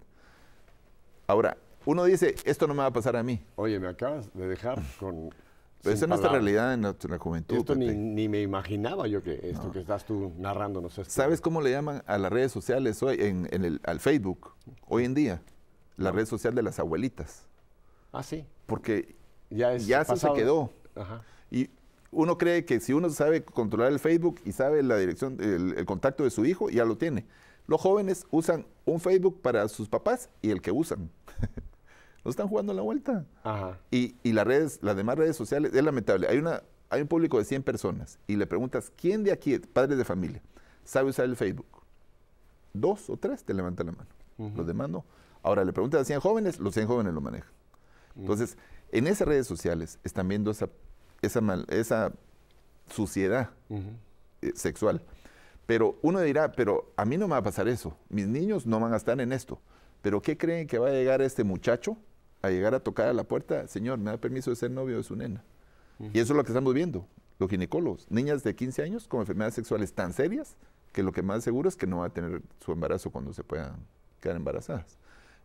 Ahora, uno dice, esto no me va a pasar a mí. Oye, me acabas de dejar con... Pero esa es nuestra realidad en nuestra juventud. Esto ni me imaginaba yo que esto que estás tú narrándonos. ¿Sabes cómo le llaman a las redes sociales hoy, al Facebook, hoy en día? La red social de las abuelitas. Ah, sí. Porque ya eso se quedó. Ajá. Y uno cree que si uno sabe controlar el Facebook y sabe la dirección, el contacto de su hijo, ya lo tiene. Los jóvenes usan un Facebook para sus papás y el que usan. No están jugando la vuelta. Ajá. Y las demás redes sociales, es lamentable. Hay un público de 100 personas y le preguntas, ¿quién de aquí, padres de familia, sabe usar el Facebook? 2 o 3 te levantan la mano. Los demás no. Ahora le preguntas a 100 jóvenes, los 100 jóvenes lo manejan. Entonces, en esas redes sociales están viendo esa suciedad sexual. Pero uno dirá, pero a mí no me va a pasar eso. Mis niños no van a estar en esto. ¿Pero qué creen que va a llegar este muchacho a llegar a tocar a la puerta? Señor, ¿me da permiso de ser novio de su nena? Y eso es lo que estamos viendo, los ginecólogos. Niñas de 15 años con enfermedades sexuales tan serias que lo que más seguro es que no va a tener su embarazo cuando se puedan quedar embarazadas.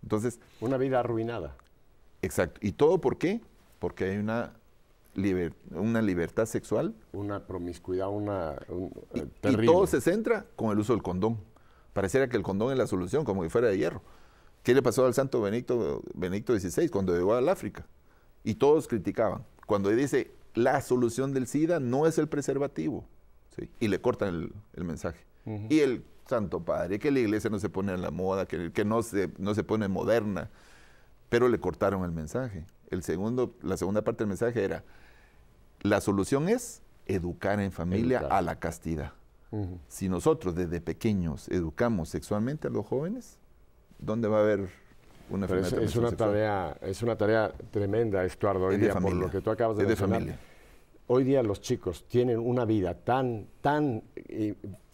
Entonces... Una vida arruinada. Exacto. ¿Y todo por qué? Porque hay una libertad sexual. Una promiscuidad, terrible. Y todo se centra con el uso del condón. Pareciera que el condón es la solución, como que fuera de hierro. ¿Qué le pasó al santo Benedicto XVI cuando llegó al África? Y todos criticaban. Cuando dice, la solución del SIDA no es el preservativo. ¿Sí? Y le cortan el mensaje. Y el Santo Padre, que la iglesia no se pone a la moda, que no se pone moderna. Pero le cortaron el mensaje. La segunda parte del mensaje era, la solución es educar en familia a la castidad. Si nosotros desde pequeños educamos sexualmente a los jóvenes, ¿dónde va a haber una Pero enfermedad de es una transmisión sexual. es una tarea tremenda, Estuardo, hoy Es de día, por familia. lo que tú acabas de Es de mencionar. familia. Hoy día los chicos tienen una vida tan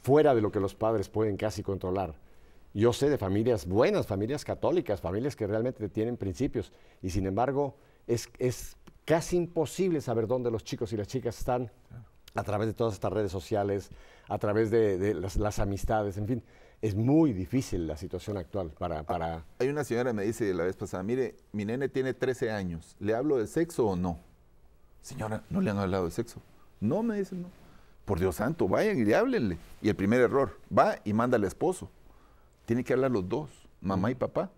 fuera de lo que los padres pueden casi controlar. Yo sé de familias buenas, familias católicas, familias que realmente tienen principios, y sin embargo es casi imposible saber dónde los chicos y las chicas están a través de todas estas redes sociales, a través de las amistades, en fin. Es muy difícil la situación actual para... Hay una señora que me dice la vez pasada, mire, mi nene tiene 13 años, ¿le hablo de sexo o no? Señora, ¿no le han hablado de sexo? No, me dicen, no. Por Dios santo, vayan y le háblenle. Y el primer error, va y manda al esposo. Tiene que hablar los dos, mamá y papá.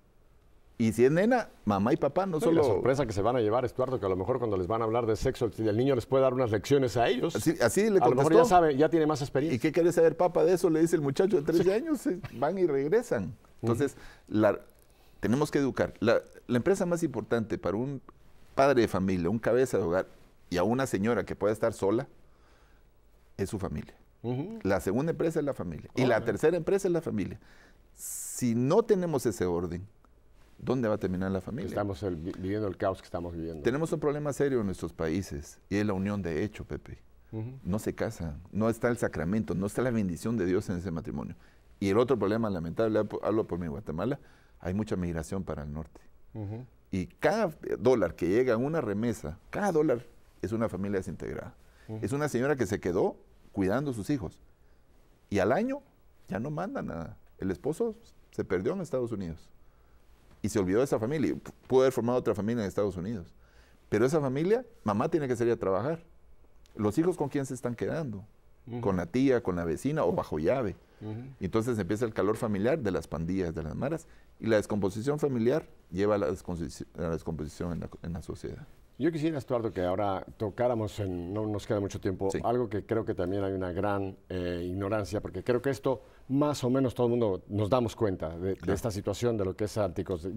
Y si es nena, mamá y papá, no solo... La sorpresa que se van a llevar, Estuardo, que a lo mejor cuando les van a hablar de sexo, el niño les puede dar unas lecciones a ellos. Así le contestó. A lo mejor ya sabe, ya tiene más experiencia. ¿Y qué quiere saber papá de eso? Le dice el muchacho de 13 años, van y regresan. Entonces, tenemos que educar. La empresa más importante para un padre de familia, un cabeza de hogar y a una señora que pueda estar sola, es su familia. La segunda empresa es la familia. Y la tercera empresa es la familia. Si no tenemos ese orden, ¿dónde va a terminar la familia? Estamos viviendo el caos que estamos viviendo. Tenemos un problema serio en nuestros países y es la unión de hecho, Pepe. No se casan, no está el sacramento, no está la bendición de Dios en ese matrimonio. Y el otro problema lamentable, hablo por mi Guatemala, hay mucha migración para el norte. Y cada dólar que llega en una remesa, cada dólar es una familia desintegrada. Es una señora que se quedó cuidando a sus hijos. Y al año ya no manda nada. El esposo se perdió en Estados Unidos. Y se olvidó de esa familia. Pudo haber formado otra familia en Estados Unidos. Pero esa familia, mamá tiene que salir a trabajar. Los hijos, ¿con quién se están quedando? Con la tía, con la vecina o bajo llave. Entonces empieza el calor familiar de las pandillas, de las maras. Y la descomposición familiar lleva a la descomposición en la sociedad. Yo quisiera, Estuardo, que ahora tocáramos, no nos queda mucho tiempo, algo que creo que también hay una gran ignorancia, porque creo que esto más o menos todo el mundo nos damos cuenta de esta situación, de lo que es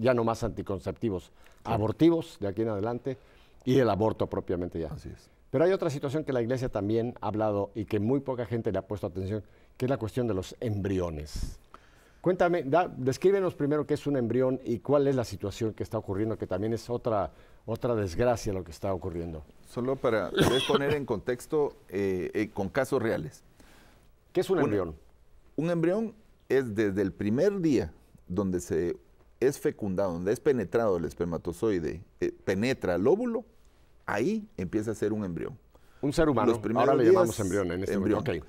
ya no más anticonceptivos, abortivos de aquí en adelante y el aborto propiamente ya. Así es. Pero hay otra situación que la Iglesia también ha hablado y que muy poca gente le ha puesto atención, que es la cuestión de los embriones. Cuéntame, descríbenos primero qué es un embrión y cuál es la situación que está ocurriendo, que también es otra desgracia lo que está ocurriendo. Solo para poner en contexto con casos reales. ¿Qué es un embrión? Un embrión es desde el primer día donde se es fecundado, donde es penetrado el espermatozoide, penetra el óvulo, ahí empieza a ser un embrión. Un ser humano, ahora le llamamos embrión en este momento. Okay.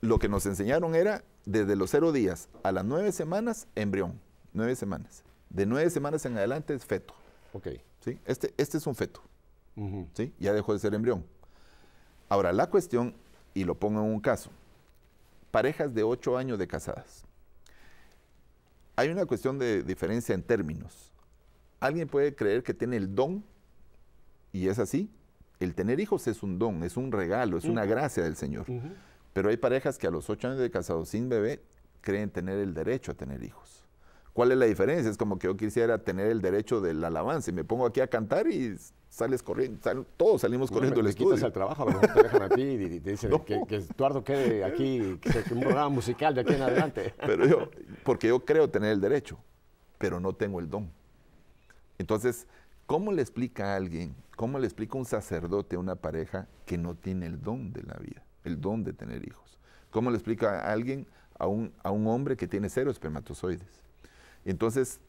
Lo que nos enseñaron era, desde los 0 días a las 9 semanas, embrión, 9 semanas. De 9 semanas en adelante es feto. Okay. ¿Sí? Este es un feto, ¿sí? Ya dejó de ser embrión. Ahora, la cuestión, y lo pongo en un caso, parejas de 8 años de casadas. Hay una cuestión de diferencia en términos. Alguien puede creer que tiene el don, y es así. El tener hijos es un don, es un regalo, es una gracia del Señor. Pero hay parejas que a los 8 años de casados sin bebé creen tener el derecho a tener hijos. ¿Cuál es la diferencia? Es como que yo quisiera tener el derecho de la alabanza y me pongo aquí a cantar y sales corriendo, todos salimos corriendo del estudio. Quitas el trabajo, a lo mejor te dejan a ti y te dicen que Estuardo quede aquí, que un programa musical de aquí en adelante. Pero porque yo creo tener el derecho, pero no tengo el don. Entonces, ¿cómo le explica a alguien, cómo le explica un sacerdote a una pareja que no tiene el don de la vida, el don de tener hijos? ¿Cómo le explica a alguien, a un hombre que tiene 0 espermatozoides? Entonces,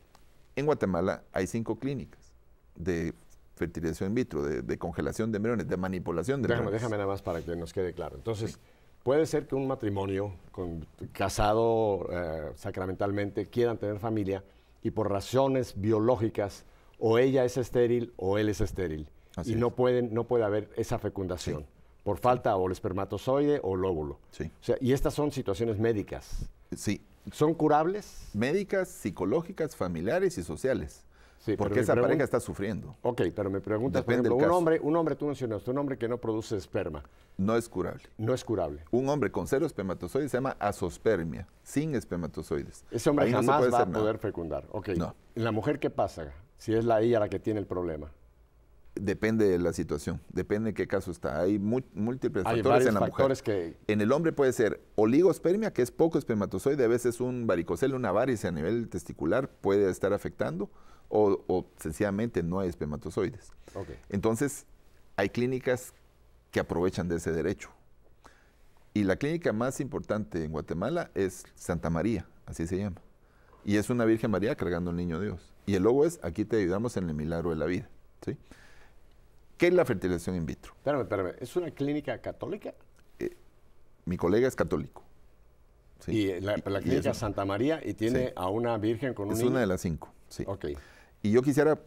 en Guatemala hay 5 clínicas de fertilización in vitro, de congelación de embriones, de manipulación de embriones. Déjame nada más para que nos quede claro. Entonces, puede ser que un matrimonio casado sacramentalmente quieran tener familia y por razones biológicas o ella es estéril o él es estéril. Así y es. no puede haber esa fecundación. Sí. Por falta o el espermatozoide o el óvulo. Sí. O sea, y estas son situaciones médicas. Sí. ¿Son curables? Médicas, psicológicas, familiares y sociales. Sí, porque esa pareja está sufriendo. Ok, pero me preguntas, Depende por del ejemplo, caso. un hombre, tú mencionaste, un hombre que no produce esperma. No es curable. No es curable. Un hombre con 0 espermatozoides se llama azospermia, sin espermatozoides. Ese hombre Ahí no se jamás puede va a hacer nada. poder fecundar. Ok. No. ¿La mujer qué pasa si es ella la que tiene el problema? Depende de la situación, depende de qué caso está. Hay múltiples Hay factores en la factores mujer. En el hombre puede ser oligospermia, que es poco espermatozoide, a veces un varicocele, una varice a nivel testicular puede estar afectando, o sencillamente no hay espermatozoides. Okay. Entonces, hay clínicas que aprovechan de ese derecho. Y la clínica más importante en Guatemala es Santa María, así se llama. Y es una Virgen María cargando al Niño Dios. Y el logo es, aquí te ayudamos en el milagro de la vida. ¿Sí? ¿Qué es la fertilización in vitro? Espérame, ¿es una clínica católica? Mi colega es católico. ¿Sí? Y la clínica Santa María, y tiene a una virgen con un niño. Es una de las 5, sí. Okay. Y yo quisiera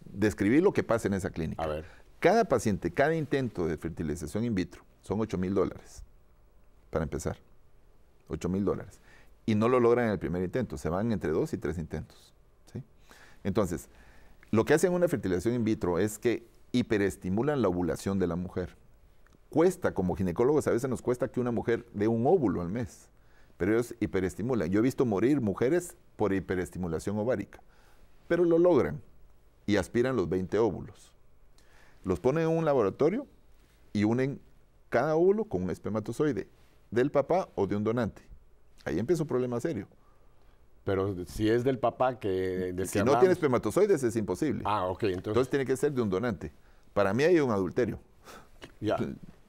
describir lo que pasa en esa clínica. A ver. Cada paciente, cada intento de fertilización in vitro son $8,000 para empezar. $8,000. Y no lo logran en el primer intento, se van entre 2 y 3 intentos. ¿Sí? Entonces, lo que hacen una fertilización in vitro es que hiperestimulan la ovulación de la mujer. Cuesta, como ginecólogos a veces nos cuesta que una mujer dé un óvulo al mes, pero ellos hiperestimulan. Yo he visto morir mujeres por hiperestimulación ovárica, pero lo logran y aspiran los 20 óvulos. Los ponen en un laboratorio y unen cada óvulo con un espermatozoide del papá o de un donante. Ahí empieza un problema serio. Pero si es del papá si no tiene espermatozoides es imposible. Ok. Entonces tiene que ser de un donante. Para mí hay un adulterio. Ya.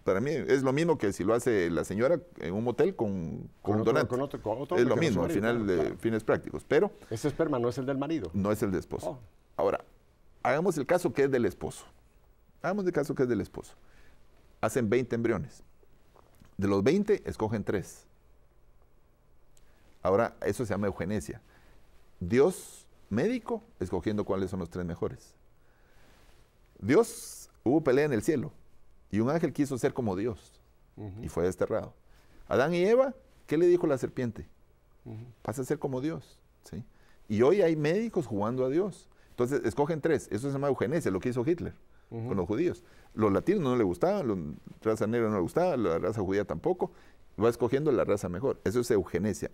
Para mí es lo mismo que si lo hace la señora en un motel con un donante. Con otro es lo mismo, al final de fines prácticos. Pero ese esperma no es el del marido. No es el del esposo. Ahora, hagamos el caso que es del esposo. Hacen 20 embriones. De los 20, escogen 3. Ahora, eso se llama eugenesia. Dios médico escogiendo cuáles son los 3 mejores. Hubo pelea en el cielo y un ángel quiso ser como Dios y fue desterrado. Adán y Eva, ¿qué le dijo la serpiente? Vas a ser como Dios. ¿Sí? Y hoy hay médicos jugando a Dios. Entonces, escogen 3. Eso se llama eugenesia, lo que hizo Hitler con los judíos. Los latinos no le gustaban, la raza negra no le gustaba, la raza judía tampoco. Va escogiendo la raza mejor. Eso es eugenesia.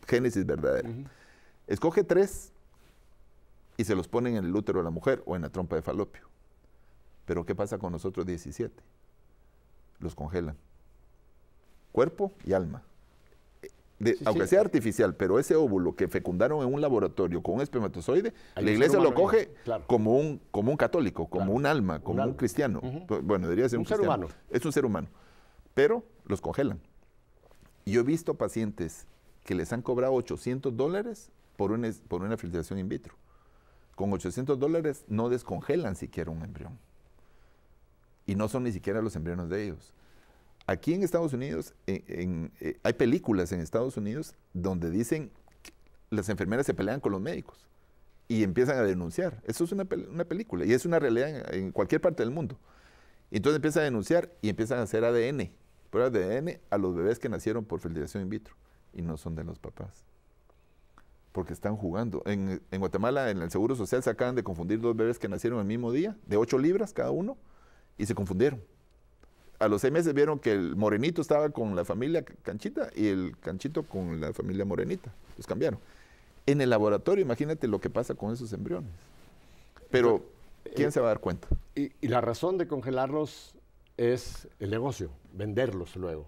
Génesis verdadera. Escoge 3 y se los ponen en el útero de la mujer o en la trompa de falopio. Pero ¿qué pasa con nosotros 17? Los congelan. Cuerpo y alma. Aunque sea artificial, pero ese óvulo que fecundaron en un laboratorio con un espermatozoide, la iglesia lo coge como un católico, como un alma, como un cristiano. Bueno, debería ser un ser humano. Es un ser humano. Pero los congelan. Y yo he visto pacientes que les han cobrado $800 por una fertilización in vitro. Con $800 no descongelan siquiera un embrión. Y no son ni siquiera los embriones de ellos. Aquí en Estados Unidos, hay películas en Estados Unidos donde dicen que las enfermeras se pelean con los médicos y empiezan a denunciar. Eso es una película y es una realidad en cualquier parte del mundo. Y entonces empiezan a denunciar y empiezan a hacer pruebas de ADN a los bebés que nacieron por fertilización in vitro y no son de los papás. Porque están jugando. En Guatemala, en el Seguro Social, se acaban de confundir 2 bebés que nacieron el mismo día, de 8 libras cada uno, y se confundieron. A los 6 meses vieron que el morenito estaba con la familia Canchita y el Canchito con la familia Morenita. Los cambiaron. En el laboratorio, imagínate lo que pasa con esos embriones. Pero, ¿quién se va a dar cuenta? Y la razón de congelarlos es el negocio, venderlos luego.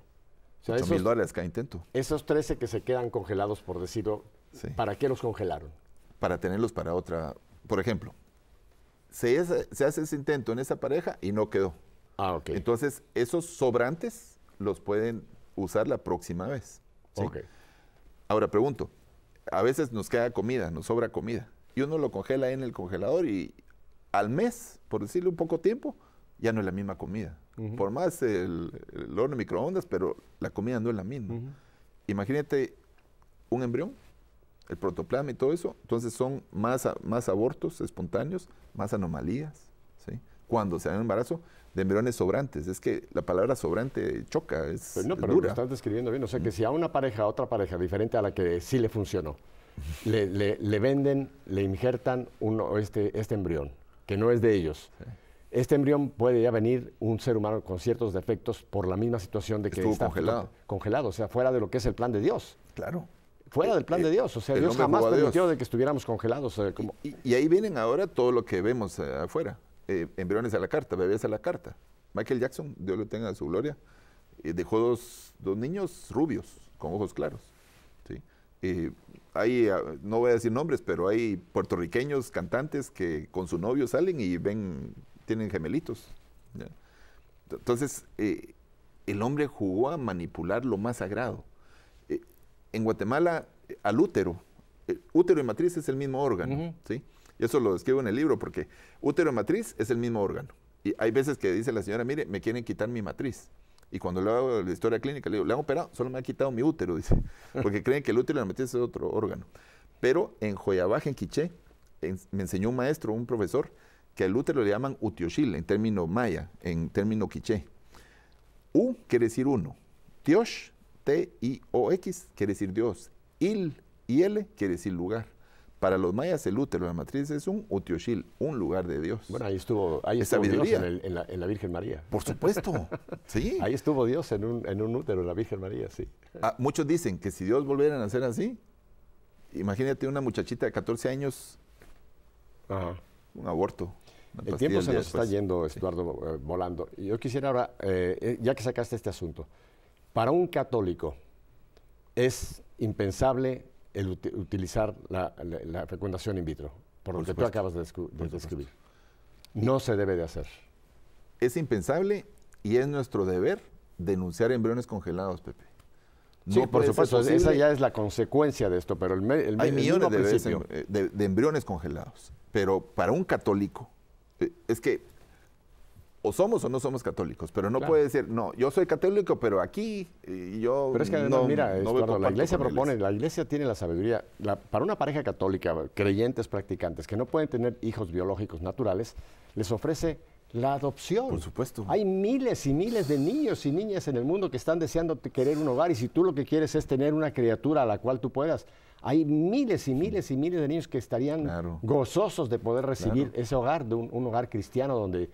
O sea, $8,000 cada intento. Esos 13 que se quedan congelados, por decirlo, ¿para qué los congelaron? Para tenerlos para otra. Por ejemplo, se hace ese intento en esa pareja y no quedó. Ok. Entonces, esos sobrantes los pueden usar la próxima vez. ¿Sí? Ok. Ahora pregunto, a veces nos queda comida, nos sobra comida, y uno lo congela en el congelador y al mes, por decirle un poco tiempo, ya no es la misma comida. Por más el horno microondas, pero la comida no es la misma. Imagínate un embrión, el protoplasma y todo eso, entonces son más abortos espontáneos, más anomalías, ¿sí? Cuando se da un embarazo de embriones sobrantes. Es que la palabra sobrante choca, es pero dura. lo estás describiendo bien. O sea, que si a otra pareja diferente a la que sí le funcionó, le venden, le injertan este embrión, que no es de ellos. Sí. Este embrión puede ya venir un ser humano con ciertos defectos por la misma situación de que estuvo está congelado, o sea, fuera de lo que es el plan de Dios. Claro. fuera del plan de Dios. O sea, Dios jamás permitió de que estuviéramos congelados. Y ahí vienen ahora todo lo que vemos afuera. Embriones a la carta, bebés a la carta. Michael Jackson, Dios lo tenga en su gloria, dejó dos niños rubios, con ojos claros. ¿Sí? Hay, no voy a decir nombres, pero hay puertorriqueños cantantes que con su novio salen y tienen gemelitos. ¿Ya? Entonces, el hombre jugó a manipular lo más sagrado. En Guatemala, al útero y matriz es el mismo órgano. ¿Sí? Y eso lo escribo en el libro porque útero y matriz es el mismo órgano. Y hay veces que dice la señora, mire, me quieren quitar mi matriz. Y cuando le hago la historia clínica, le digo, ¿le han operado? Solo me ha quitado mi útero, dice. Porque creen que el útero y la matriz es otro órgano. Pero en Joyabaje, en Quiché, me enseñó un maestro, un profesor, que al útero le llaman utioshil, en término maya, en término quiché. U quiere decir uno. Tiosh, T-I-O-X, quiere decir Dios. Il y L quiere decir lugar. Para los mayas, el útero, la matriz, es un utioshil, un lugar de Dios. Bueno, ahí estuvo Dios en la Virgen María. Por supuesto, sí. Ahí estuvo Dios en un útero, en la Virgen María, sí. Muchos dicen que si Dios volviera a nacer así, imagínate una muchachita de 14 años, un aborto. El tiempo se nos está yendo, Estuardo, volando. Y yo quisiera ahora, ya que sacaste este asunto, para un católico es impensable el utilizar la fecundación in vitro, por lo que tú acabas de describir. No se debe de hacer. Es impensable y es nuestro deber denunciar embriones congelados, Pepe. No, sí, por supuesto, esa ya es la consecuencia de esto, pero hay millones de embriones congelados, pero para un católico, es que o somos o no somos católicos, pero no puede decir, no, yo soy católico, pero aquí yo pero es que no, mira, no Estuardo, la Iglesia propone, la Iglesia tiene la sabiduría, para una pareja católica, creyentes, practicantes, que no pueden tener hijos biológicos naturales, les ofrece la adopción. Por supuesto. Hay miles y miles de niños y niñas en el mundo que están deseando querer un hogar, y si tú lo que quieres es tener una criatura a la cual tú puedas, hay miles y miles y miles de niños que estarían gozosos de poder recibir ese hogar, de un hogar cristiano donde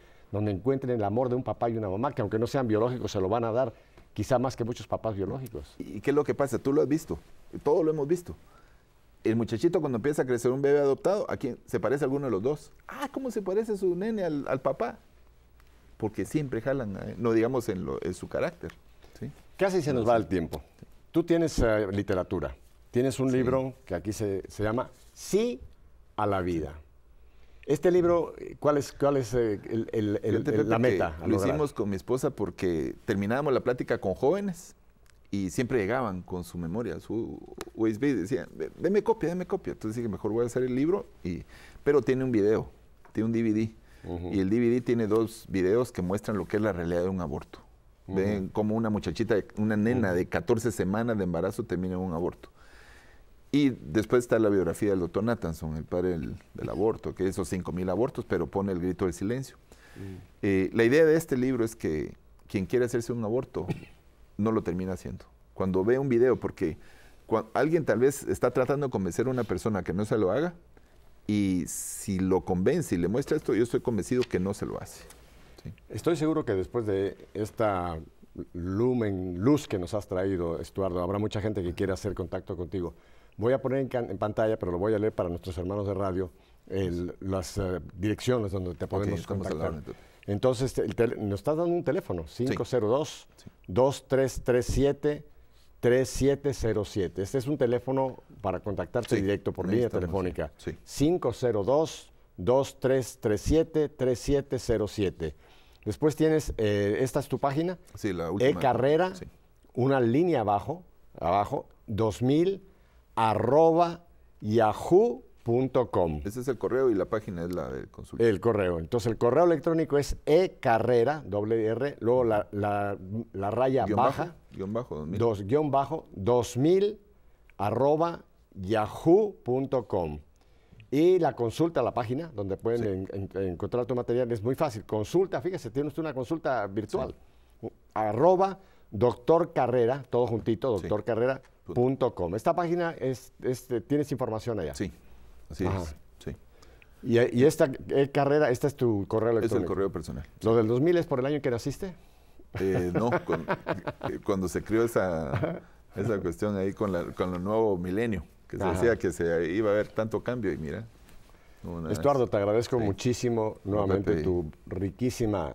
encuentren el amor de un papá y una mamá, que aunque no sean biológicos se lo van a dar, quizá más que muchos papás biológicos. ¿Y qué es lo que pasa? Tú lo has visto, todos lo hemos visto. El muchachito cuando empieza a crecer un bebé adoptado, ¿a quién se parece a alguno de los dos? ¿Cómo se parece su nene al papá? Porque siempre jalan, no digamos en su carácter. ¿Sí? Casi se nos va el tiempo. Tú tienes literatura, tienes un libro que aquí se llama Sí a la vida. Este libro, ¿cuál es la meta? Lo hicimos con mi esposa porque terminábamos la plática con jóvenes y siempre llegaban con su memoria, su USB, y decían, deme copia. Entonces dije, mejor voy a hacer el libro, pero tiene un video, tiene un DVD. Y el DVD tiene 2 videos que muestran lo que es la realidad de un aborto. Ven cómo una muchachita, una nena de 14 semanas de embarazo termina en un aborto. Y después está la biografía del doctor Nathanson, el padre del aborto, que esos 5,000 abortos, pero pone el grito del silencio. La idea de este libro es que quien quiere hacerse un aborto no lo termina haciendo. Cuando ve un video, porque alguien tal vez está tratando de convencer a una persona que no se lo haga, y si lo convence y le muestra esto, yo estoy convencido que no se lo hace. ¿Sí? Estoy seguro que después de esta luz que nos has traído, Estuardo, habrá mucha gente que quiera hacer contacto contigo. Voy a poner en pantalla, pero lo voy a leer para nuestros hermanos de radio, las direcciones donde te podemos contactar. Entonces, nos estás dando un teléfono, 502-2337-3707. Este es un teléfono para contactarte directo por línea telefónica. 502-2337-3707. Después tienes, esta es tu página, la última. E-Carrera, una línea abajo, 2000@yahoo.com. Ese es el correo y la página es la del consultorio. El correo. Entonces, el correo electrónico es ecarrera, R, luego la raya baja, @yahoo.com. Y la consulta a la página, donde pueden encontrar tu material, es muy fácil. Consulta, fíjese, tiene usted una consulta virtual. @doctorcarrera, todo juntito, doctorcarrera.com. Esta página tienes información allá. Sí, así es. Sí. Y esta carrera, este es tu correo electrónico. Es el correo personal. ¿Lo del 2000 es por el año en que naciste? No, cuando se creó esa cuestión ahí con el nuevo milenio, que se decía que se iba a haber tanto cambio y mira. Estuardo, te agradezco muchísimo nuevamente tu riquísima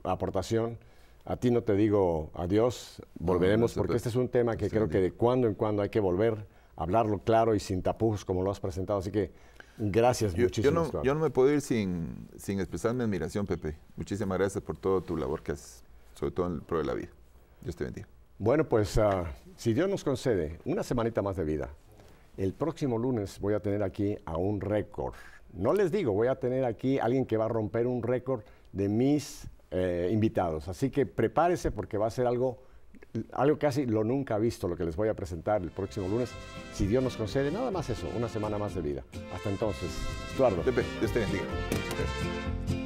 aportación. A ti no te digo adiós, volveremos porque este es un tema que creo que de cuando en cuando hay que volver a hablarlo claro y sin tapujos como lo has presentado. Así que gracias muchísimo. Yo no me puedo ir sin expresar mi admiración, Pepe. Muchísimas gracias por toda tu labor que haces, sobre todo en el pro de la vida. Dios te bendiga. Bueno, pues si Dios nos concede una semanita más de vida, el próximo lunes voy a tener aquí a un récord. No les digo, voy a tener aquí a alguien que va a romper un récord de mis invitados. Así que prepárese porque va a ser algo casi lo nunca visto lo que les voy a presentar el próximo lunes. Si Dios nos concede, nada más eso, una semana más de vida. Hasta entonces, Estuardo. Pepe, Dios te bendiga. Gracias.